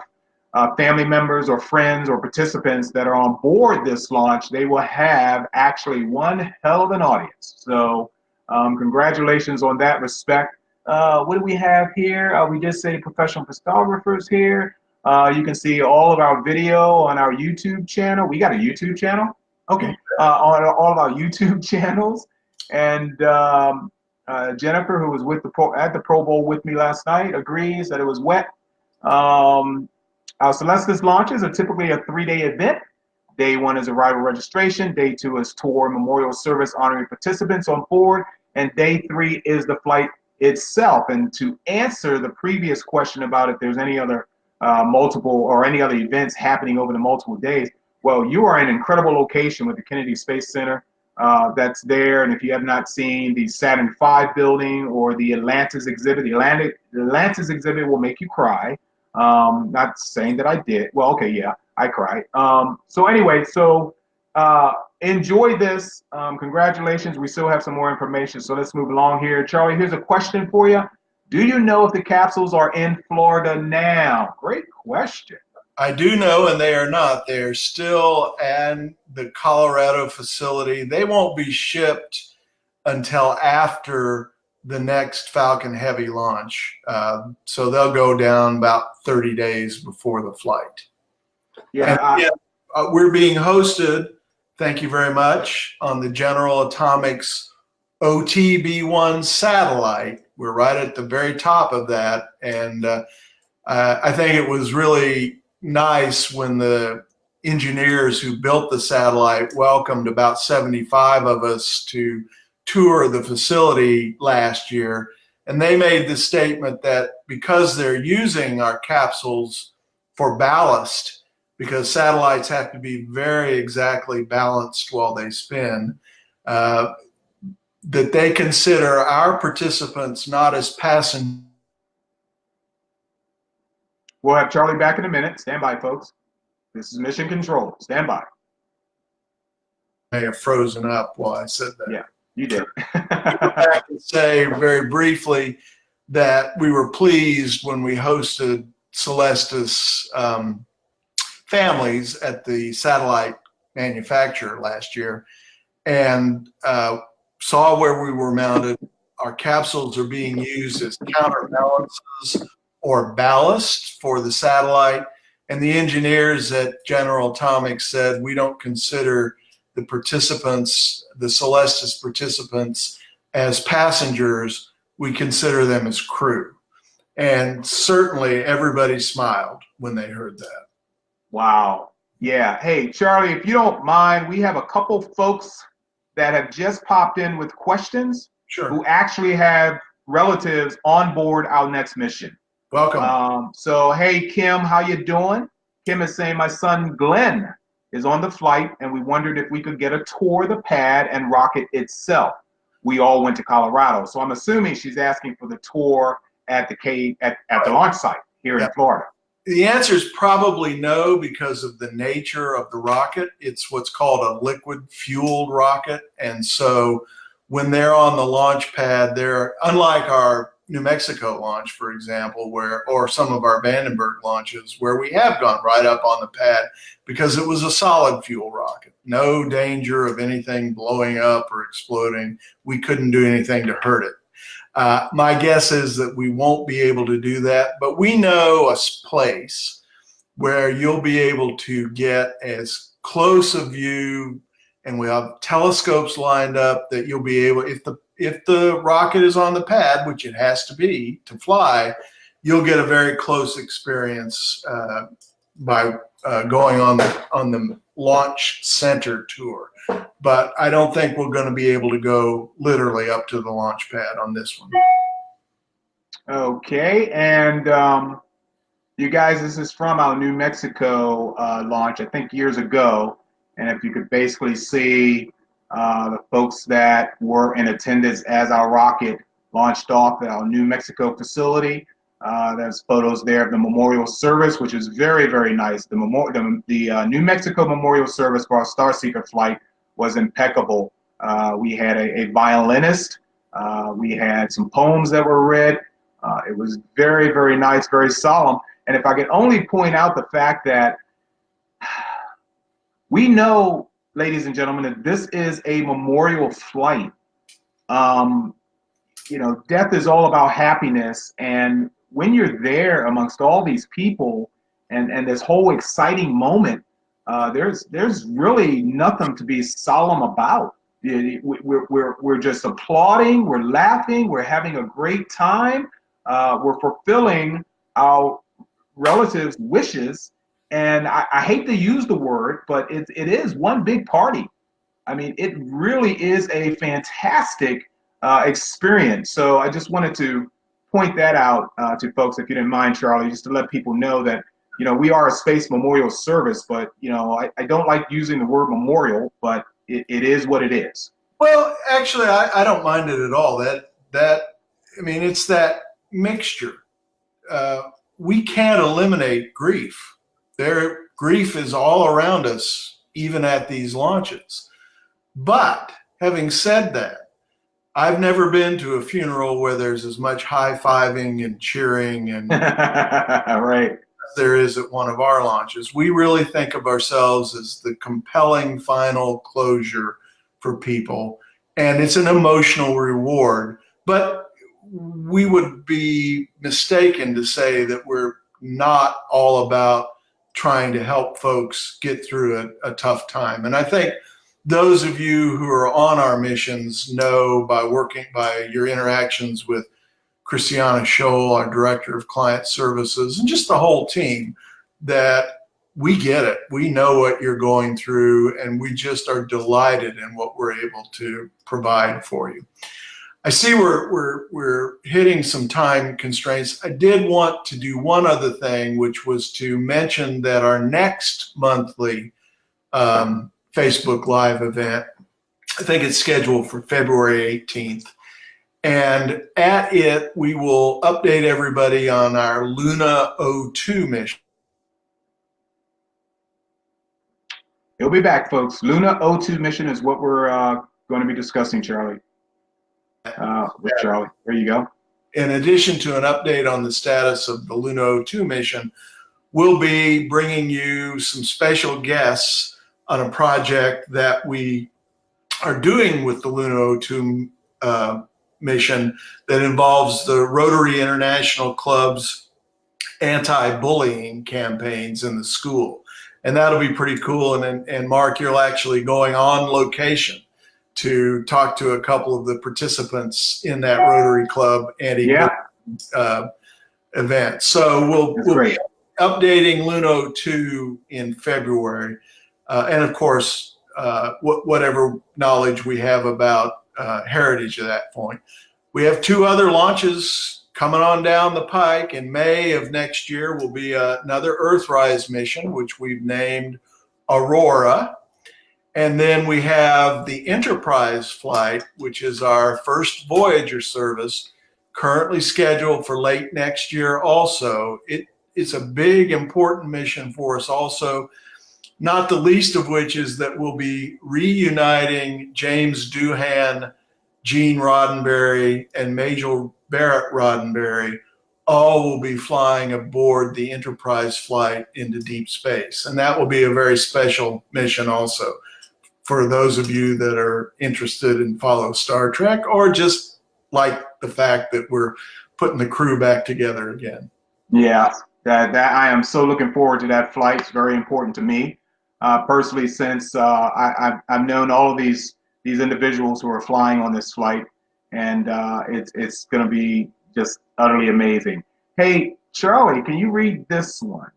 family members or friends or participants that are on board this launch, they will have actually one hell of an audience. So congratulations on that respect. What do we have here? We just say professional photographers here. You can see all of our video on our YouTube channel. We got a YouTube channel? Okay. On all of our YouTube channels. And Jennifer, who was at the Pro Bowl with me last night, agrees that it was wet. Our CELESTIS launches are typically a 3-day event. Day 1 is arrival registration. Day 2 is tour memorial service honoring participants on board. And day 3 is the flight itself. And to answer the previous question about if there's any other multiple or any other events happening over the multiple days, well, you are in an incredible location with the Kennedy Space Center. That's there, and if you have not seen the Saturn V building or the Atlantis exhibit, the Atlantis exhibit will make you cry. Not saying that I did. Well, okay, yeah, I cried. So anyway, enjoy this. Congratulations. We still have some more information, so let's move along here. Charlie, here's a question for you. Do you know if the capsules are in Florida now? Great question. I do know, and they are not. They're still at the Colorado facility. They won't be shipped until after the next Falcon Heavy launch. So they'll go down about 30 days before the flight. Yeah, We're being hosted, thank you very much, on the General Atomics OTB-1 satellite. We're right at the very top of that. And I think it was really nice when the engineers who built the satellite welcomed about 75 of us to tour the facility last year. And they made the statement that because they're using our capsules for ballast, because satellites have to be very exactly balanced while they spin, that they consider our participants not as passengers. we'll have Charlie back in a minute. Stand by, folks. This is Mission Control. Stand by. May have frozen up while I said that. Yeah, you did. I can say very briefly that we were pleased when we hosted CELESTIS families at the satellite manufacturer last year, and saw where we were mounted. Our capsules are being used as counterbalances or ballast for the satellite, and the engineers at General Atomics said we don't consider the participants, the CELESTIS participants, as passengers. We consider them as crew. And certainly everybody smiled when they heard that. Wow. Yeah. Hey, Charlie, if you don't mind, we have a couple folks that have just popped in with questions. Sure. Who actually have relatives on board our next mission. Welcome. So, hey, Kim, how you doing? Kim is saying my son Glenn is on the flight, and we wondered if we could get a tour of the pad and rocket itself. We all went to Colorado, so I'm assuming she's asking for the tour at the launch site here in Florida. The answer is probably no, because of the nature of the rocket. It's what's called a liquid fueled rocket, and so when they're on the launch pad, they're unlike our New Mexico launch, for example, or some of our Vandenberg launches, where we have gone right up on the pad because it was a solid fuel rocket. No danger of anything blowing up or exploding. We couldn't do anything to hurt it. My guess is that we won't be able to do that, but we know a place where you'll be able to get as close a view, and we have telescopes lined up that you'll be able, if the rocket is on the pad, which it has to be to fly, you'll get a very close experience by going on the launch center tour. But I don't think we're going to be able to go literally up to the launch pad on this one. Okay, and you guys, this is from our New Mexico launch, I think years ago. And if you could basically see the folks that were in attendance as our rocket launched off at our New Mexico facility. There's photos there of the memorial service, which is very, very nice. The New Mexico memorial service for our Starseeker flight was impeccable. We had a violinist. We had some poems that were read. It was very, very nice, very solemn. And if I could only point out the fact that we know, ladies and gentlemen, that this is a memorial flight. You know, death is all about happiness. And when you're there amongst all these people and this whole exciting moment, there's really nothing to be solemn about. We're just applauding, we're laughing, we're having a great time, we're fulfilling our relatives' wishes. And I hate to use the word, but it is one big party. I mean, it really is a fantastic experience. So I just wanted to point that out to folks, if you didn't mind, Charlie, just to let people know that, you know, we are a space memorial service, but, you know, I don't like using the word memorial, but it is what it is. Well, actually, I don't mind it at all. I mean, it's that mixture. We can't eliminate grief. Grief is all around us, even at these launches. But having said that, I've never been to a funeral where there's as much high-fiving and cheering and right. there is at one of our launches. We really think of ourselves as the compelling final closure for people, and it's an emotional reward. But we would be mistaken to say that we're not all about trying to help folks get through a tough time. And I think those of you who are on our missions know by your interactions with Christiana Scholl, our Director of Client Services, and just the whole team, that we get it. We know what you're going through, and we just are delighted in what we're able to provide for you. I see we're hitting some time constraints. I did want to do one other thing, which was to mention that our next monthly Facebook Live event, I think it's scheduled for February 18th. And at it, we will update everybody on our Luna 02 mission. He'll be back, folks. Luna 02 mission is what we're going to be discussing, Charlie. With Charlie. There you go. In addition to an update on the status of the Luna 02 mission, we'll be bringing you some special guests on a project that we are doing with the Luna 02 mission that involves the Rotary International Club's anti-bullying campaigns in the school. And that'll be pretty cool. And Mark, you're actually going on location to talk to a couple of the participants in that Rotary Club event. So we'll be updating Luna 02 in February. And of course, whatever knowledge we have about heritage at that point. We have 2 other launches coming on down the pike. In May of next year will be another Earthrise mission, which we've named Aurora. And then we have the Enterprise flight, which is our first Voyager service, currently scheduled for late next year also. It's a big, important mission for us also, not the least of which is that we'll be reuniting James Doohan, Gene Roddenberry, and Major Barrett Roddenberry. All will be flying aboard the Enterprise flight into deep space. And that will be a very special mission also for those of you that are interested and follow Star Trek, or just like the fact that we're putting the crew back together again. Yeah, that I am so looking forward to that flight. It's very important to me. Personally, since I've known all of these individuals who are flying on this flight, and it's going to be just utterly amazing. Hey, Charlie, can you read this one?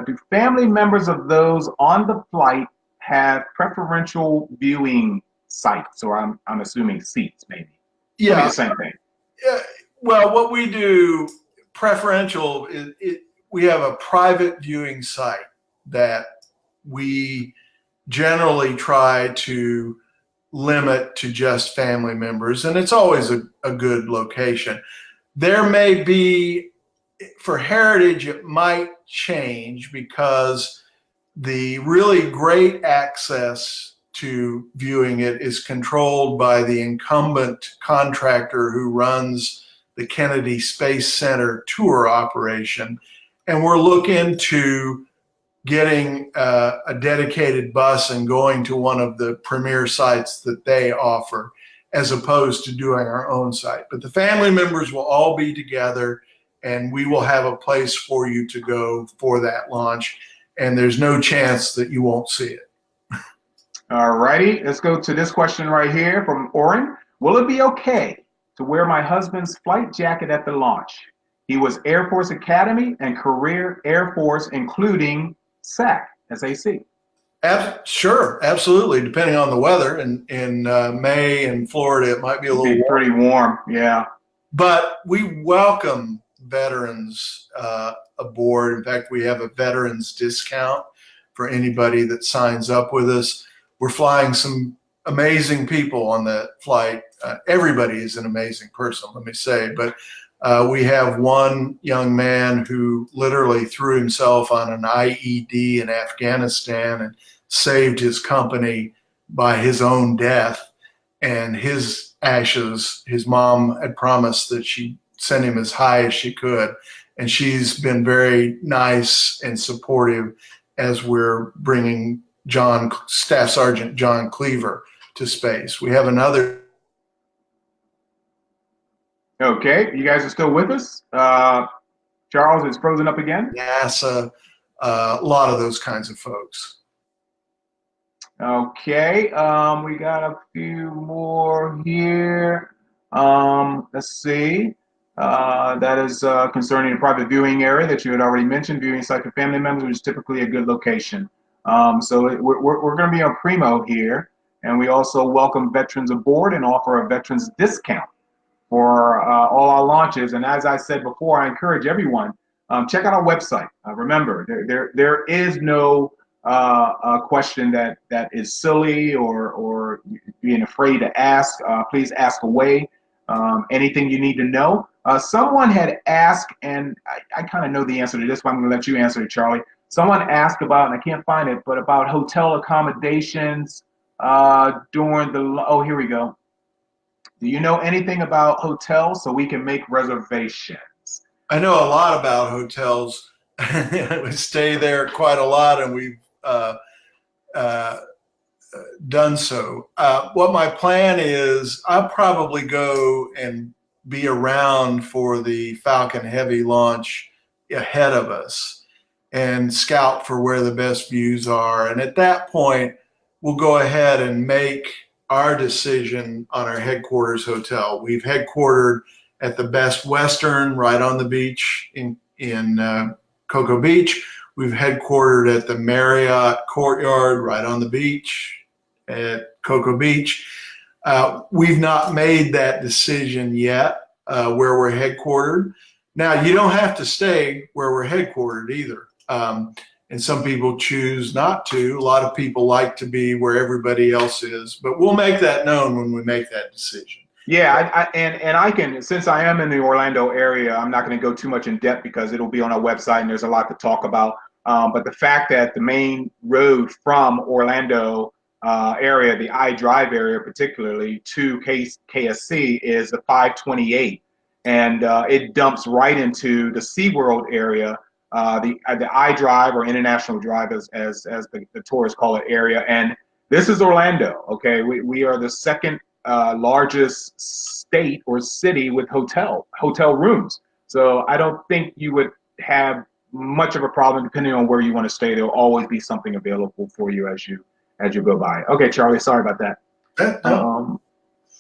Do family members of those on the flight have preferential viewing sites, or I'm assuming seats, maybe? Yeah, the same thing. Yeah. Well, what we do preferential is we have a private viewing site that we generally try to limit to just family members, and it's always a good location. There may be, for heritage, it might change because the really great access to viewing it is controlled by the incumbent contractor who runs the Kennedy Space Center tour operation. And we're looking to getting a dedicated bus and going to one of the premier sites that they offer, as opposed to doing our own site. But the family members will all be together, and we will have a place for you to go for that launch. And there's no chance that you won't see it. All righty, let's go to this question right here from Oren. Will it be okay to wear my husband's flight jacket at the launch? He was Air Force Academy and Career Air Force, including SAC, SAC. Sure, absolutely. Depending on the weather, in May in Florida, it might be a little pretty warm, yeah. But we welcome veterans aboard. In fact, we have a veterans discount for anybody that signs up with us. We're flying some amazing people on that flight. Everybody is an amazing person, let me say, but we have one young man who literally threw himself on an IED in Afghanistan and saved his company by his own death. And his ashes, his mom had promised that she'd send him as high as she could. And she's been very nice and supportive as we're bringing Staff Sergeant John Cleaver to space. We have another. Okay, you guys are still with us? Charles, it's frozen up again? NASA, a lot of those kinds of folks. Okay, we got a few more here. Let's see. That is concerning the private viewing area that you had already mentioned, viewing site for family members, which is typically a good location. We're going to be on Primo here, and we also welcome veterans aboard and offer a veterans discount for all our launches. And as I said before, I encourage everyone, check out our website. Remember, there is no question that is silly or being afraid to ask. Please ask away. Anything you need to know. Someone had asked, and I kind of know the answer to this, but I'm going to let you answer it, Charlie. Someone asked about, and I can't find it, but about hotel accommodations during the, oh, here we go. Do you know anything about hotels so we can make reservations? I know a lot about hotels. We stay there quite a lot, and we've done so. What my plan is, I'll probably go and be around for the Falcon Heavy launch ahead of us and scout for where the best views are. And at that point, we'll go ahead and make our decision on our headquarters hotel. We've headquartered at the Best Western right on the beach in Cocoa Beach. We've headquartered at the Marriott Courtyard right on the beach at Cocoa Beach. We've not made that decision yet where we're headquartered. Now, you don't have to stay where we're headquartered either. And some people choose not to. A lot of people like to be where everybody else is, but we'll make that known when we make that decision. Yeah, and I can, since I am in the Orlando area, I'm not going to go too much in depth because it'll be on our website and there's a lot to talk about. But the fact that the main road from Orlando area, the I-Drive area particularly, to KSC is the 528. And it dumps right into the SeaWorld area, the I-Drive or International Drive as the tourists call it area. And this is Orlando, okay? We are the second largest state or city with hotel rooms. So I don't think you would have much of a problem depending on where you want to stay. There'll always be something available for you as you go by. Okay, Charlie, sorry about that.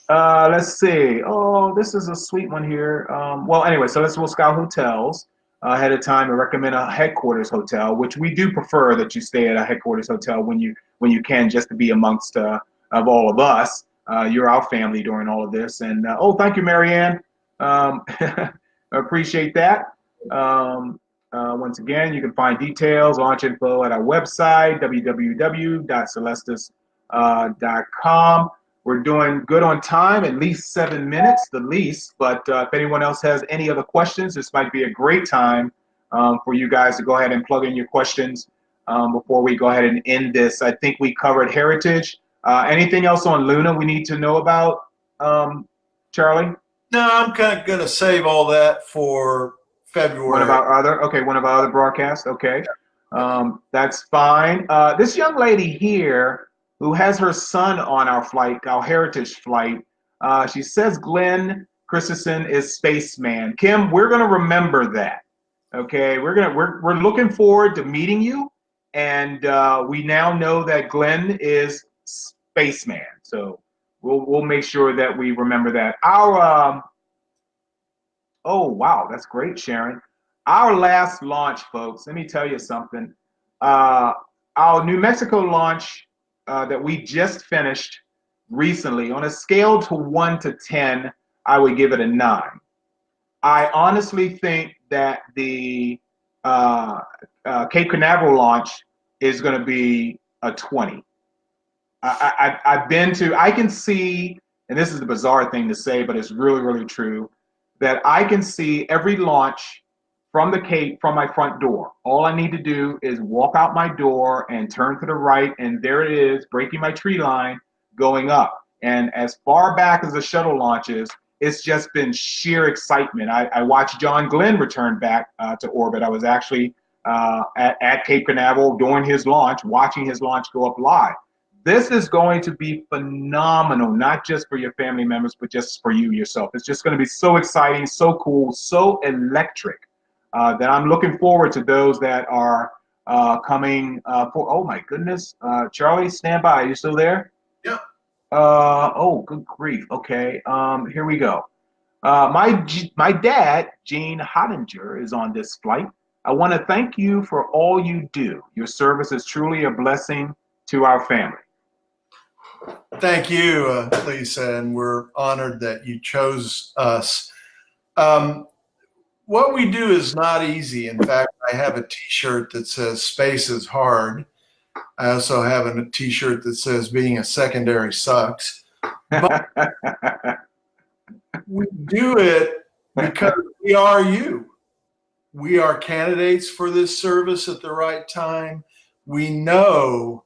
Let's see. Oh, this is a sweet one here. Well, anyway, so we'll scout hotels ahead of time and recommend a headquarters hotel, which we do prefer that you stay at a headquarters hotel when you can, just to be amongst of all of us. You're our family during all of this. And oh, thank you, Marianne. Appreciate that. Once again, you can find details, launch info at our website, www.celestis.com. We're doing good on time, at least 7 minutes, the least. But if anyone else has any other questions, this might be a great time for you guys to go ahead and plug in your questions before we go ahead and end this. I think we covered heritage. Anything else on Luna we need to know about, Charlie? No, I'm kind of going to save all that for February. One of our other broadcasts. Okay, that's fine. This young lady here who has her son on our flight, our heritage flight, she says Glenn Christensen is spaceman. Kim, we're going to remember that. Okay, we're looking forward to meeting you, and we now know that Glenn is spaceman. So we'll make sure that we remember that. Our oh wow, that's great, Sharon. Our last launch, folks. Let me tell you something. Our New Mexico launch that we just finished recently, on a scale to 1 to 10, I would give it a 9. I honestly think that the Cape Canaveral launch is going to be a 20. I've been to, I can see, and this is a bizarre thing to say, but it's really, really true, that I can see every launch from the Cape from my front door. All I need to do is walk out my door and turn to the right, and there it is, breaking my tree line, going up. And as far back as the shuttle launches, it's just been sheer excitement. I watched John Glenn return back to orbit. I was actually at Cape Canaveral during his launch, watching his launch go up live. This is going to be phenomenal, not just for your family members, but just for you yourself. It's just going to be so exciting, so cool, so electric that I'm looking forward to those that are coming for. Oh my goodness, Charlie, stand by. Are you still there? Yeah. Oh, good grief. Okay, here we go. My dad, Gene Hottinger, is on this flight. I want to thank you for all you do. Your service is truly a blessing to our family. Thank you, Lisa, and we're honored that you chose us. What we do is not easy. In fact, I have a T-shirt that says "Space is hard." I also have a T-shirt that says "Being a secondary sucks." But we do it because we are you. We are candidates for this service at the right time. We know,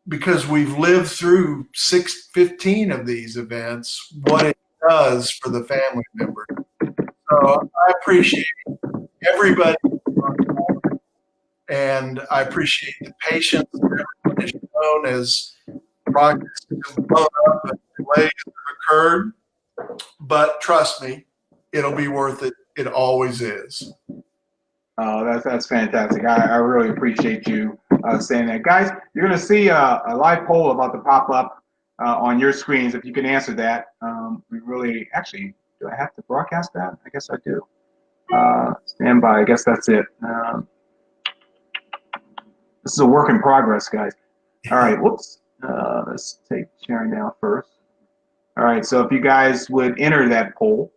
because we've lived through 15 of these events, what it does for the family members. So I appreciate everybody, and I appreciate the patience that everyone has shown as rockets have blown up and delays have occurred. But trust me, it'll be worth it. It always is. Oh, that's fantastic. I really appreciate you saying that. Guys, you're going to see a live poll about to pop up on your screens. If you can answer that, we really, actually, do I have to broadcast that? I guess I do. Stand by. I guess that's it. This is a work in progress, guys. All right, whoops. Let's take sharing down first. All right, so if you guys would enter that poll,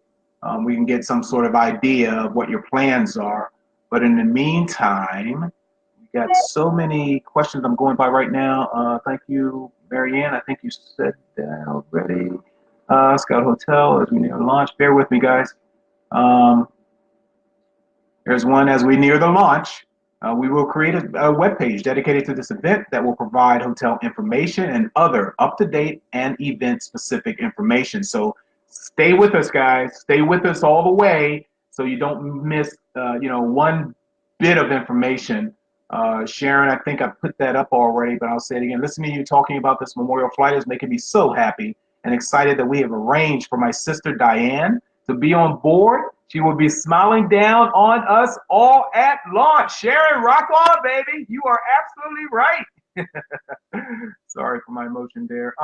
we can get some sort of idea of what your plans are. But in the meantime, we got so many questions I'm going by right now. Thank you, Marianne. I think you said that already. Scout Hotel, as we near launch. Bear with me, guys. There's one as we near the launch. We will create a web page dedicated to this event that will provide hotel information and other up-to-date and event-specific information. So stay with us, guys. Stay with us all the way so you don't miss, one bit of information. Sharon, I think I put that up already, but I'll say it again. Listening to you talking about this memorial flight is making me so happy and excited that we have arranged for my sister Diane to be on board. She will be smiling down on us all at launch. Sharon, rock on, baby. You are absolutely right. Sorry for my emotion there.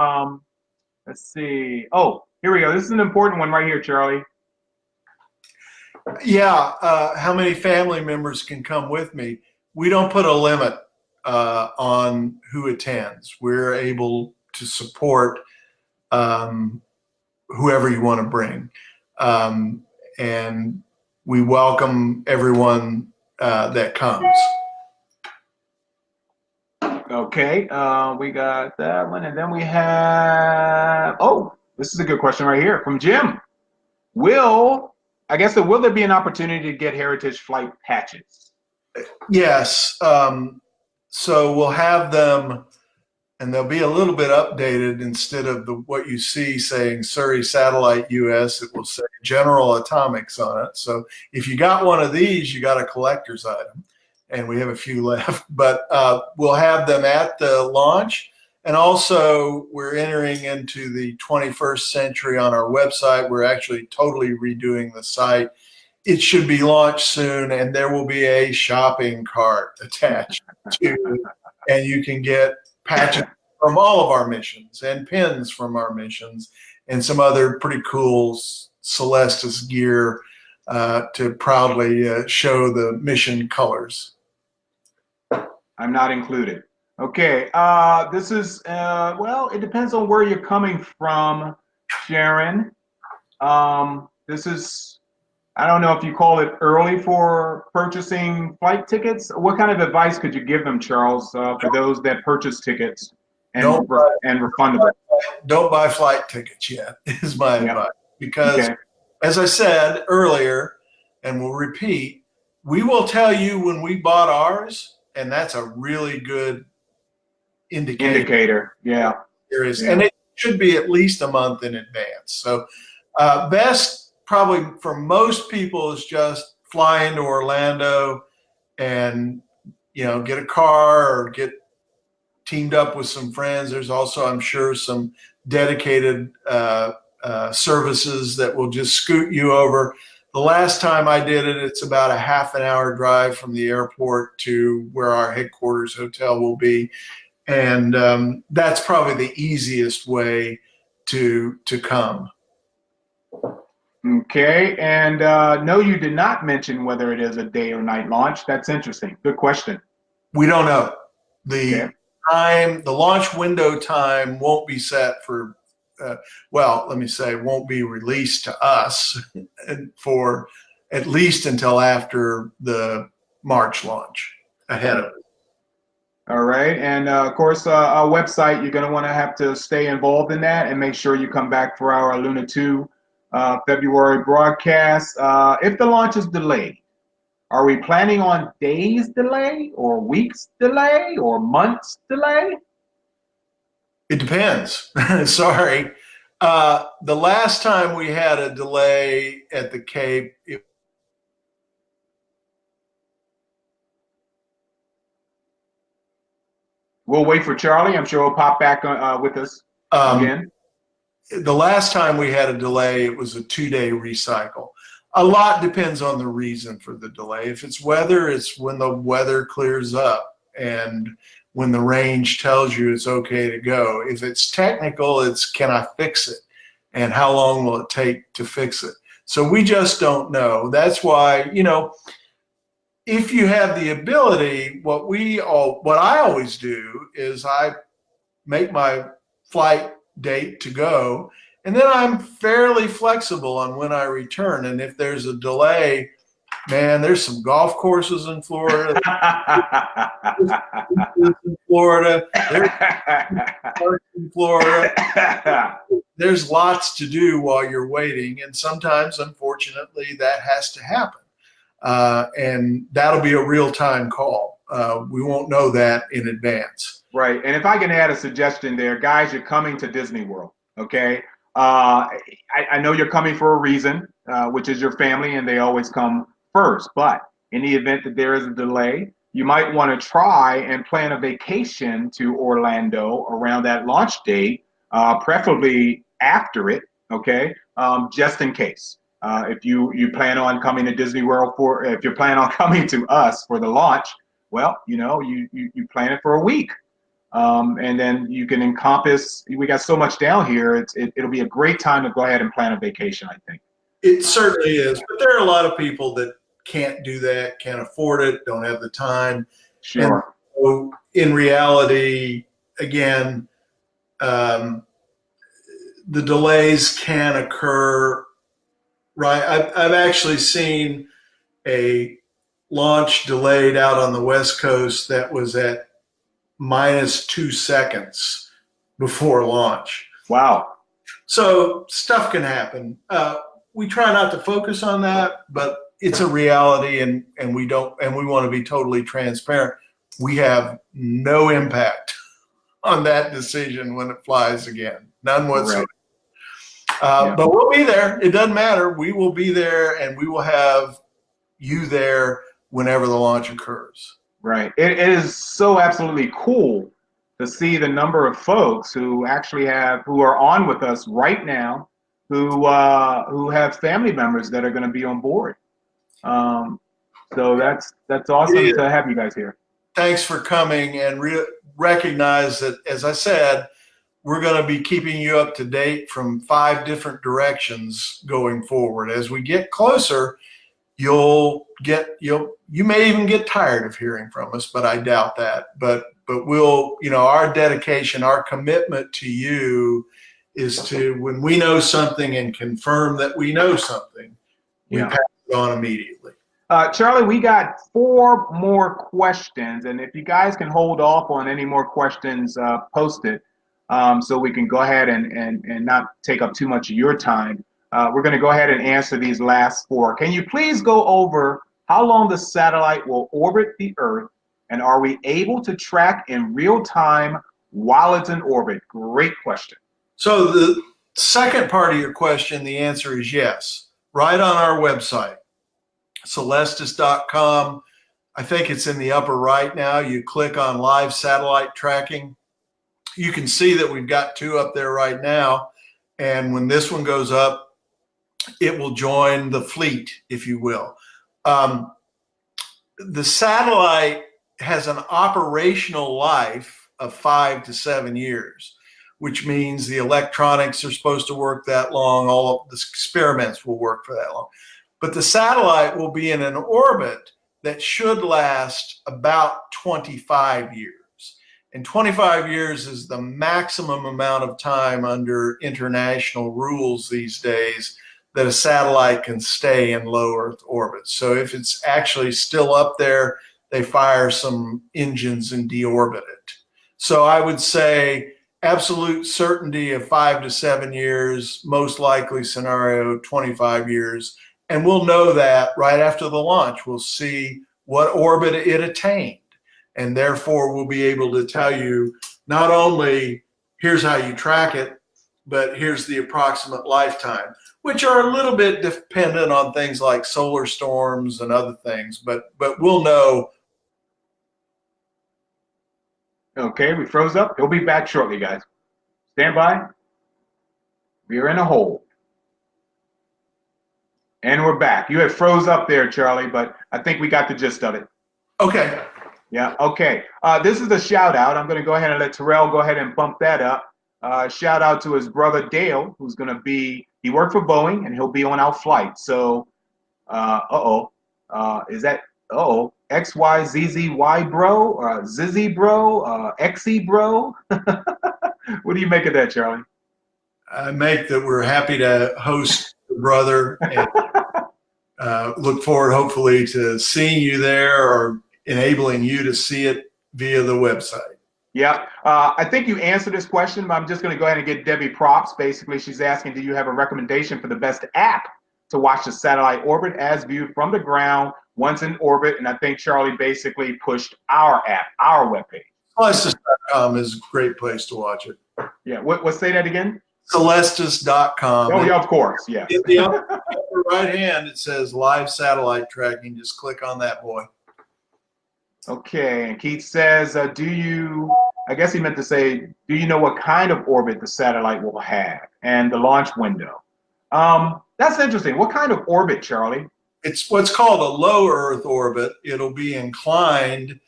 Let's see. Oh, here we go. This is an important one right here, Charlie. Yeah, how many family members can come with me? We don't put a limit on who attends. We're able to support whoever you want to bring. And we welcome everyone that comes. Okay, we got that one. And then we have, oh, this is a good question right here from Jim. Will there be an opportunity to get Heritage Flight patches? Yes. So we'll have them, and they'll be a little bit updated. Instead of what you see saying Surrey Satellite US, it will say General Atomics on it. So if you got one of these, you got a collector's item, and we have a few left. But we'll have them at the launch. And also, we're entering into the 21st century on our website. We're actually totally redoing the site. It should be launched soon, and there will be a shopping cart attached to it, and you can get patches from all of our missions and pins from our missions and some other pretty cool CELESTIS gear to proudly show the mission colors. I'm not included. Okay, this is, well, it depends on where you're coming from, Sharon. This is, I don't know if you call it early for purchasing flight tickets. What kind of advice could you give them, Charles, for those that purchase tickets and refundable? Don't buy flight tickets yet, is my advice. Because, as I said earlier, and we'll repeat, we will tell you when we bought ours, and that's a really good indicator. Yeah. And it should be at least a month in advance. So Best probably for most people is just fly into Orlando and, get a car or get teamed up with some friends. There's also, I'm sure, some dedicated services that will just scoot you over. The last time I did it, it's about a half an hour drive from the airport to where our headquarters hotel will be. And that's probably the easiest way to come. Okay, and no, you did not mention whether it is a day or night launch. That's interesting. Good question. We don't know. The Okay. time, the launch window time won't be set for, well, let me say, won't be released to us for at least until after the March launch ahead of it. All right, and of course, our website, you're going to want to have to stay involved in that and make sure you come back for our Luna 2 February broadcast. If the launch is delayed, are we planning on days delay or weeks delay or months delay? It depends. Sorry. The last time we had a delay at the Cape, We'll wait for Charlie. I'm sure he'll pop back with us again. The last time we had a delay, it was a 2-day recycle. A lot depends on the reason for the delay. If it's weather, it's when the weather clears up and when the range tells you it's okay to go. If it's technical, it's can I fix it? And how long will it take to fix it? So we just don't know. That's why, if you have the ability, what I always do is I make my flight date to go, and then I'm fairly flexible on when I return. And if there's a delay, man, there's some golf courses in Florida. There's lots to do while you're waiting, and sometimes, unfortunately, that has to happen. And that'll be a real-time call. We won't know that in advance. Right. And if I can add a suggestion there, guys, you're coming to Disney World, okay? I know you're coming for a reason, which is your family, and they always come first. But in the event that there is a delay, you might want to try and plan a vacation to Orlando around that launch date, preferably after it, okay? Just in case. If you plan on coming to Disney World if you plan on coming to us for the launch, well, you plan it for a week. And then you can encompass, we got so much down here, it'll be a great time to go ahead and plan a vacation, I think. It certainly is. But there are a lot of people that can't do that, can't afford it, don't have the time. Sure. And so in reality, again, the delays can occur. Right. I've actually seen a launch delayed out on the West Coast that was at -2 seconds before launch. Wow. So stuff can happen. We try not to focus on that, but it's a reality, and we want to be totally transparent. We have no impact on that decision when it flies again. None whatsoever. Right. But we'll be there. It doesn't matter. We will be there, and we will have you there whenever the launch occurs. Right. It is so absolutely cool to see the number of folks who actually who are on with us right now, who have family members that are going to be on board. So that's awesome to have you guys here. Thanks for coming, and recognize that, as I said, we're going to be keeping you up to date from 5 different directions going forward. As we get closer, you may even get tired of hearing from us, but I doubt that. But we'll, our dedication, our commitment to you is to, when we know something and confirm that we know something, we pass it on immediately. Charlie, we got 4 more questions, and if you guys can hold off on any more questions, post it. So we can go ahead and not take up too much of your time. We're going to go ahead and answer these last 4. Can you please go over how long the satellite will orbit the Earth, and are we able to track in real time while it's in orbit? Great question. So the Second part of your question, the answer is yes. Right on our website, celestis.com. I think it's in the upper right now. You click on live satellite tracking. You can see that we've got 2 up there right now. And when this one goes up, it will join the fleet, if you will. The satellite has an operational life of 5 to 7 years, which means the electronics are supposed to work that long. All of the experiments will work for that long. But the satellite will be in an orbit that should last about 25 years. And 25 years is the maximum amount of time under international rules these days that a satellite can stay in low Earth orbit. So if it's actually still up there, they fire some engines and deorbit it. So I would say absolute certainty of 5 to 7 years, most likely scenario 25 years. And we'll know that right after the launch. We'll see what orbit it attained. And therefore, we'll be able to tell you not only here's how you track it, but here's the approximate lifetime, which are a little bit dependent on things like solar storms and other things. But we'll know. Okay, we froze up. He'll be back shortly, guys. Stand by. We are in a hold. And we're back. You had froze up there, Charlie, but I think we got the gist of it. Okay. Yeah, okay. This is a shout out. I'm going to go ahead and let Terrell go ahead and bump that up. Shout out to his brother Dale, who's going to be, he worked for Boeing and he'll be on our flight. So, is that, XYZZY bro, Zizzy bro, XE bro? What do you make of that, Charlie? I make that we're happy to host the brother and look forward hopefully to seeing you there or enabling you to see it via the website. Yeah, I think you answered this question, but I'm just going to go ahead and get Debbie props. Basically, she's asking, do you have a recommendation for the best app to watch the satellite orbit as viewed from the ground once in orbit? And I think Charlie basically pushed our app, our webpage. Celestis.com is a great place to watch it. Yeah, what say that again? Celestis.com. Oh, yeah, of course, yeah. In the upper right hand, it says live satellite tracking. Just click on that, boy. Okay, and Keith says, do you, I guess he meant to say, do you know what kind of orbit the satellite will have and the launch window? That's interesting. What kind of orbit, Charlie? It's what's called a low Earth orbit. It'll be inclined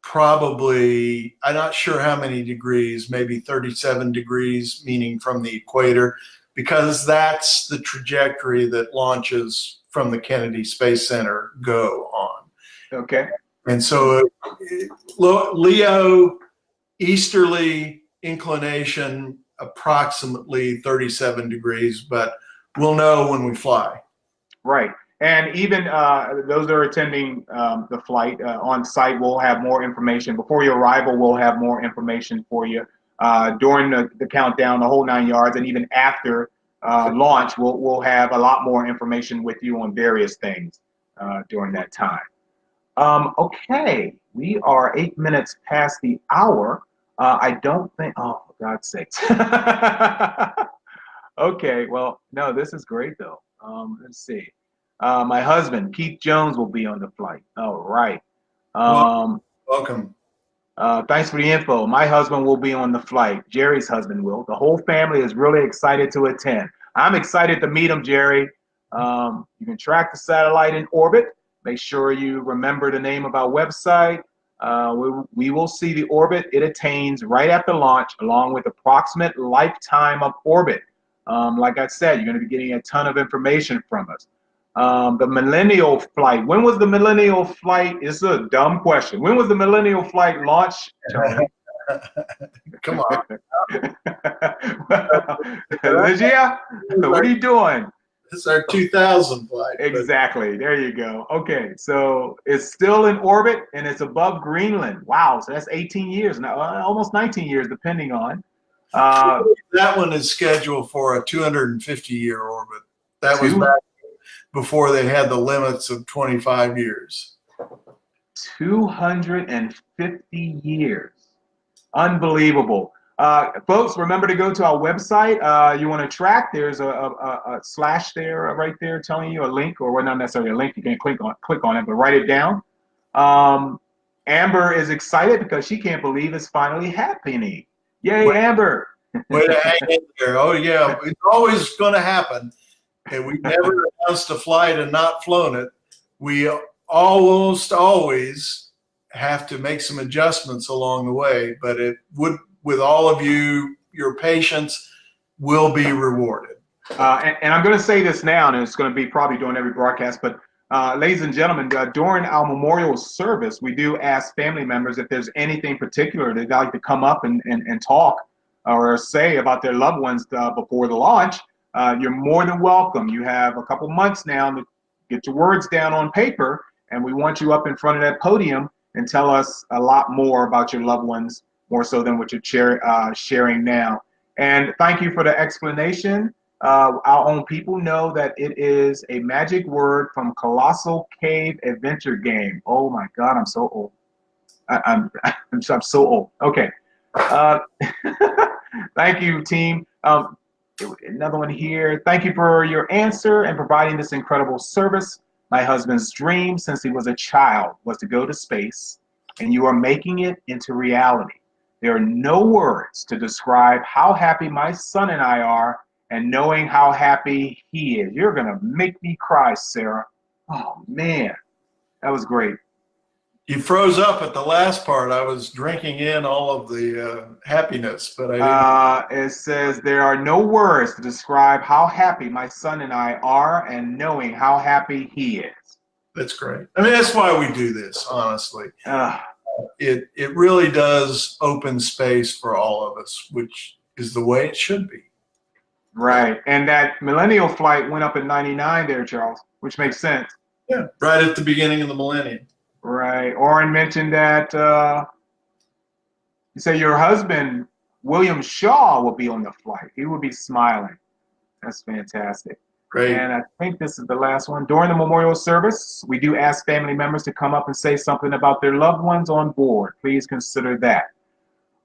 probably, I'm not sure how many degrees, maybe 37 degrees, meaning from the equator, because that's the trajectory that launches from the Kennedy Space Center go on. Okay. And so Leo, easterly inclination, approximately 37 degrees, but we'll know when we fly. Right. And even those that are attending the flight on site will have more information. Before your arrival, we'll have more information for you during the countdown, the whole 9 yards, and even after launch, we'll have a lot more information with you on various things during that time. Okay, we are 8 minutes past the hour. I don't think, oh, for God's sakes. Okay, well, no, this is great though. Let's see. My husband, Keith Jones, will be on the flight. All right. Welcome. Thanks for the info. My husband will be on the flight. Jerry's husband will. The whole family is really excited to attend. I'm excited to meet him, Jerry. You can track the satellite in orbit. Make sure you remember the name of our website. We will see the orbit it attains right after launch, along with approximate lifetime of orbit. Like I said, you're going to be getting a ton of information from us. The Millennial Flight. When was the Millennial Flight? It's a dumb question. When was the Millennial Flight launched, Charlie? Come on. Ligia, what are you doing? This is our 2000 flight. Exactly. There you go. Okay, so it's still in orbit and it's above Greenland. Wow, so that's 18 years now, almost 19 years, depending on. That one is scheduled for a 250-year orbit. That was back before they had the limits of 25 years. 250 years. Unbelievable. Folks, remember to go to our website. You want to track? There's a slash there, right there, telling you a link, or well, not necessarily a link. You can click on it, but write it down. Amber is excited because she can't believe it's finally happening. Yay, Amber! Way to hang in there. Oh yeah, it's always going to happen, and we never announced a flight and not flown it. We almost always have to make some adjustments along the way, but it would, with all of you, your patience will be rewarded. And I'm going to say this now, and it's going to be probably during every broadcast, but ladies and gentlemen, during our memorial service, we do ask family members if there's anything particular they'd like to come up and talk or say about their loved ones before the launch. You're more than welcome. You have a couple months now to get your words down on paper, and we want you up in front of that podium and tell us a lot more about your loved ones, more so than what you're sharing now. And thank you for the explanation. Our own people know that it is a magic word from Colossal Cave Adventure Game. Oh my God, I'm so old. I'm so old. Okay. Thank you, team. Another one here. Thank you for your answer and providing this incredible service. My husband's dream since he was a child was to go to space, and you are making it into reality. There are no words to describe how happy my son and I are, and knowing how happy he is. You're going to make me cry, Sarah. Oh, man. That was great. You froze up at the last part. I was drinking in all of the happiness, but I didn't. It says, there are no words to describe how happy my son and I are, and knowing how happy he is. That's great. I mean, that's why we do this, honestly. It really does open space for all of us, which is the way it should be. Right. And that millennial flight went up in 99 there, Charles, which makes sense. Yeah, right at the beginning of the millennium. Right. Orrin mentioned that you say your husband, William Shaw, will be on the flight. He will be smiling. That's fantastic. Great. And I think this is the last one. During the memorial service, we do ask family members to come up and say something about their loved ones on board. Please consider that.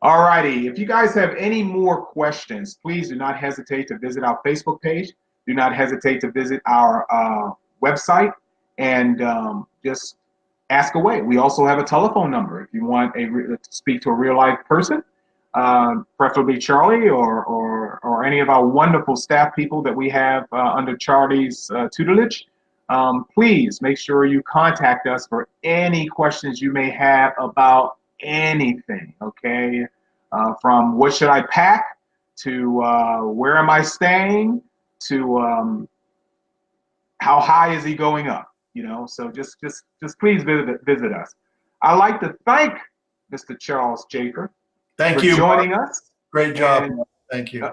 All righty. If you guys have any more questions, please do not hesitate to visit our Facebook page. Do not hesitate to visit our website and just ask away. We also have a telephone number if you want to speak to a real life person, preferably Charlie or any of our wonderful staff people that we have under Charlie's tutelage. Please make sure you contact us for any questions you may have about anything, okay? From what should I pack to where am I staying to how high is he going up? You know, so just please visit us. I'd like to thank Mr. Charles Jafer Thank for you, joining Marc. us. Great job. And, thank you.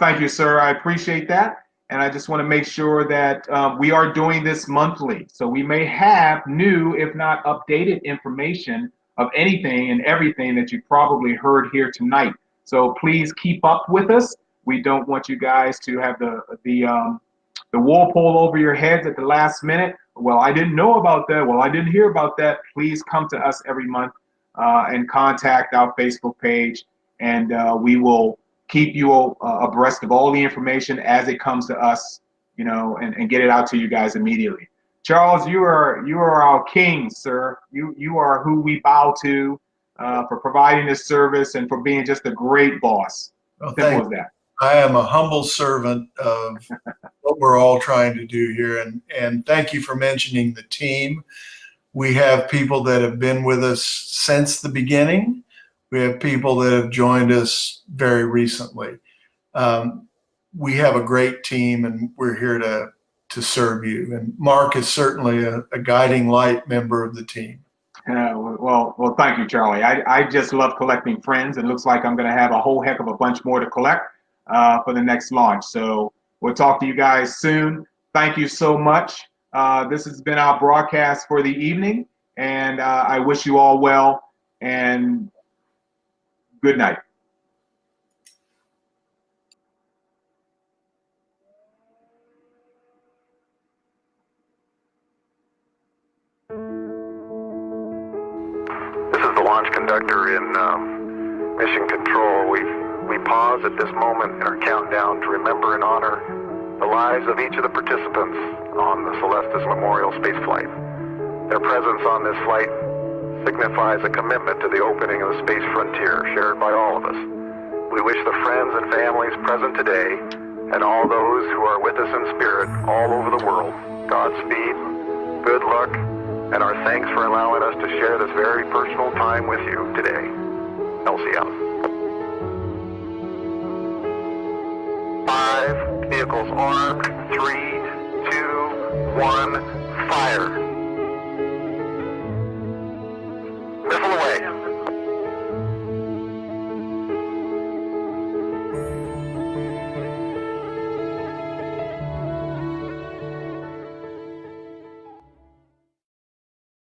Thank you, sir. I appreciate that. And I just want to make sure that we are doing this monthly. So we may have new, if not updated information of anything and everything that you probably heard here tonight. So please keep up with us. We don't want you guys to have the wool pulled over your heads at the last minute. Well, I didn't know about that. Well, I didn't hear about that. Please come to us every month and contact our Facebook page, and we will keep you abreast of all the information as it comes to us, you know, and get it out to you guys immediately. Charles, you are our king, sir. You are who we bow to for providing this service and for being just a great boss. Well, Simple as that. I am a humble servant of what we're all trying to do here. And thank you for mentioning the team. We have people that have been with us since the beginning. We have people that have joined us very recently. We have a great team, and we're here to serve you. And Marc is certainly a guiding light member of the team. Well, thank you, Charlie. I just love collecting friends. It looks like I'm going to have a whole heck of a bunch more to collect for the next launch. So we'll talk to you guys soon. Thank you so much. This has been our broadcast for the evening, and I wish you all well, and good night. This is the launch conductor in Mission Control. we pause at this moment in our countdown to remember and honor the lives of each of the participants on the CELESTIS Memorial Spaceflight. Their presence on this flight signifies a commitment to the opening of the space frontier shared by all of us. We wish the friends and families present today and all those who are with us in spirit all over the world Godspeed, good luck, and our thanks for allowing us to share this very personal time with you today. Elsie out. 5, vehicles armed, 3, 2, 1, fire.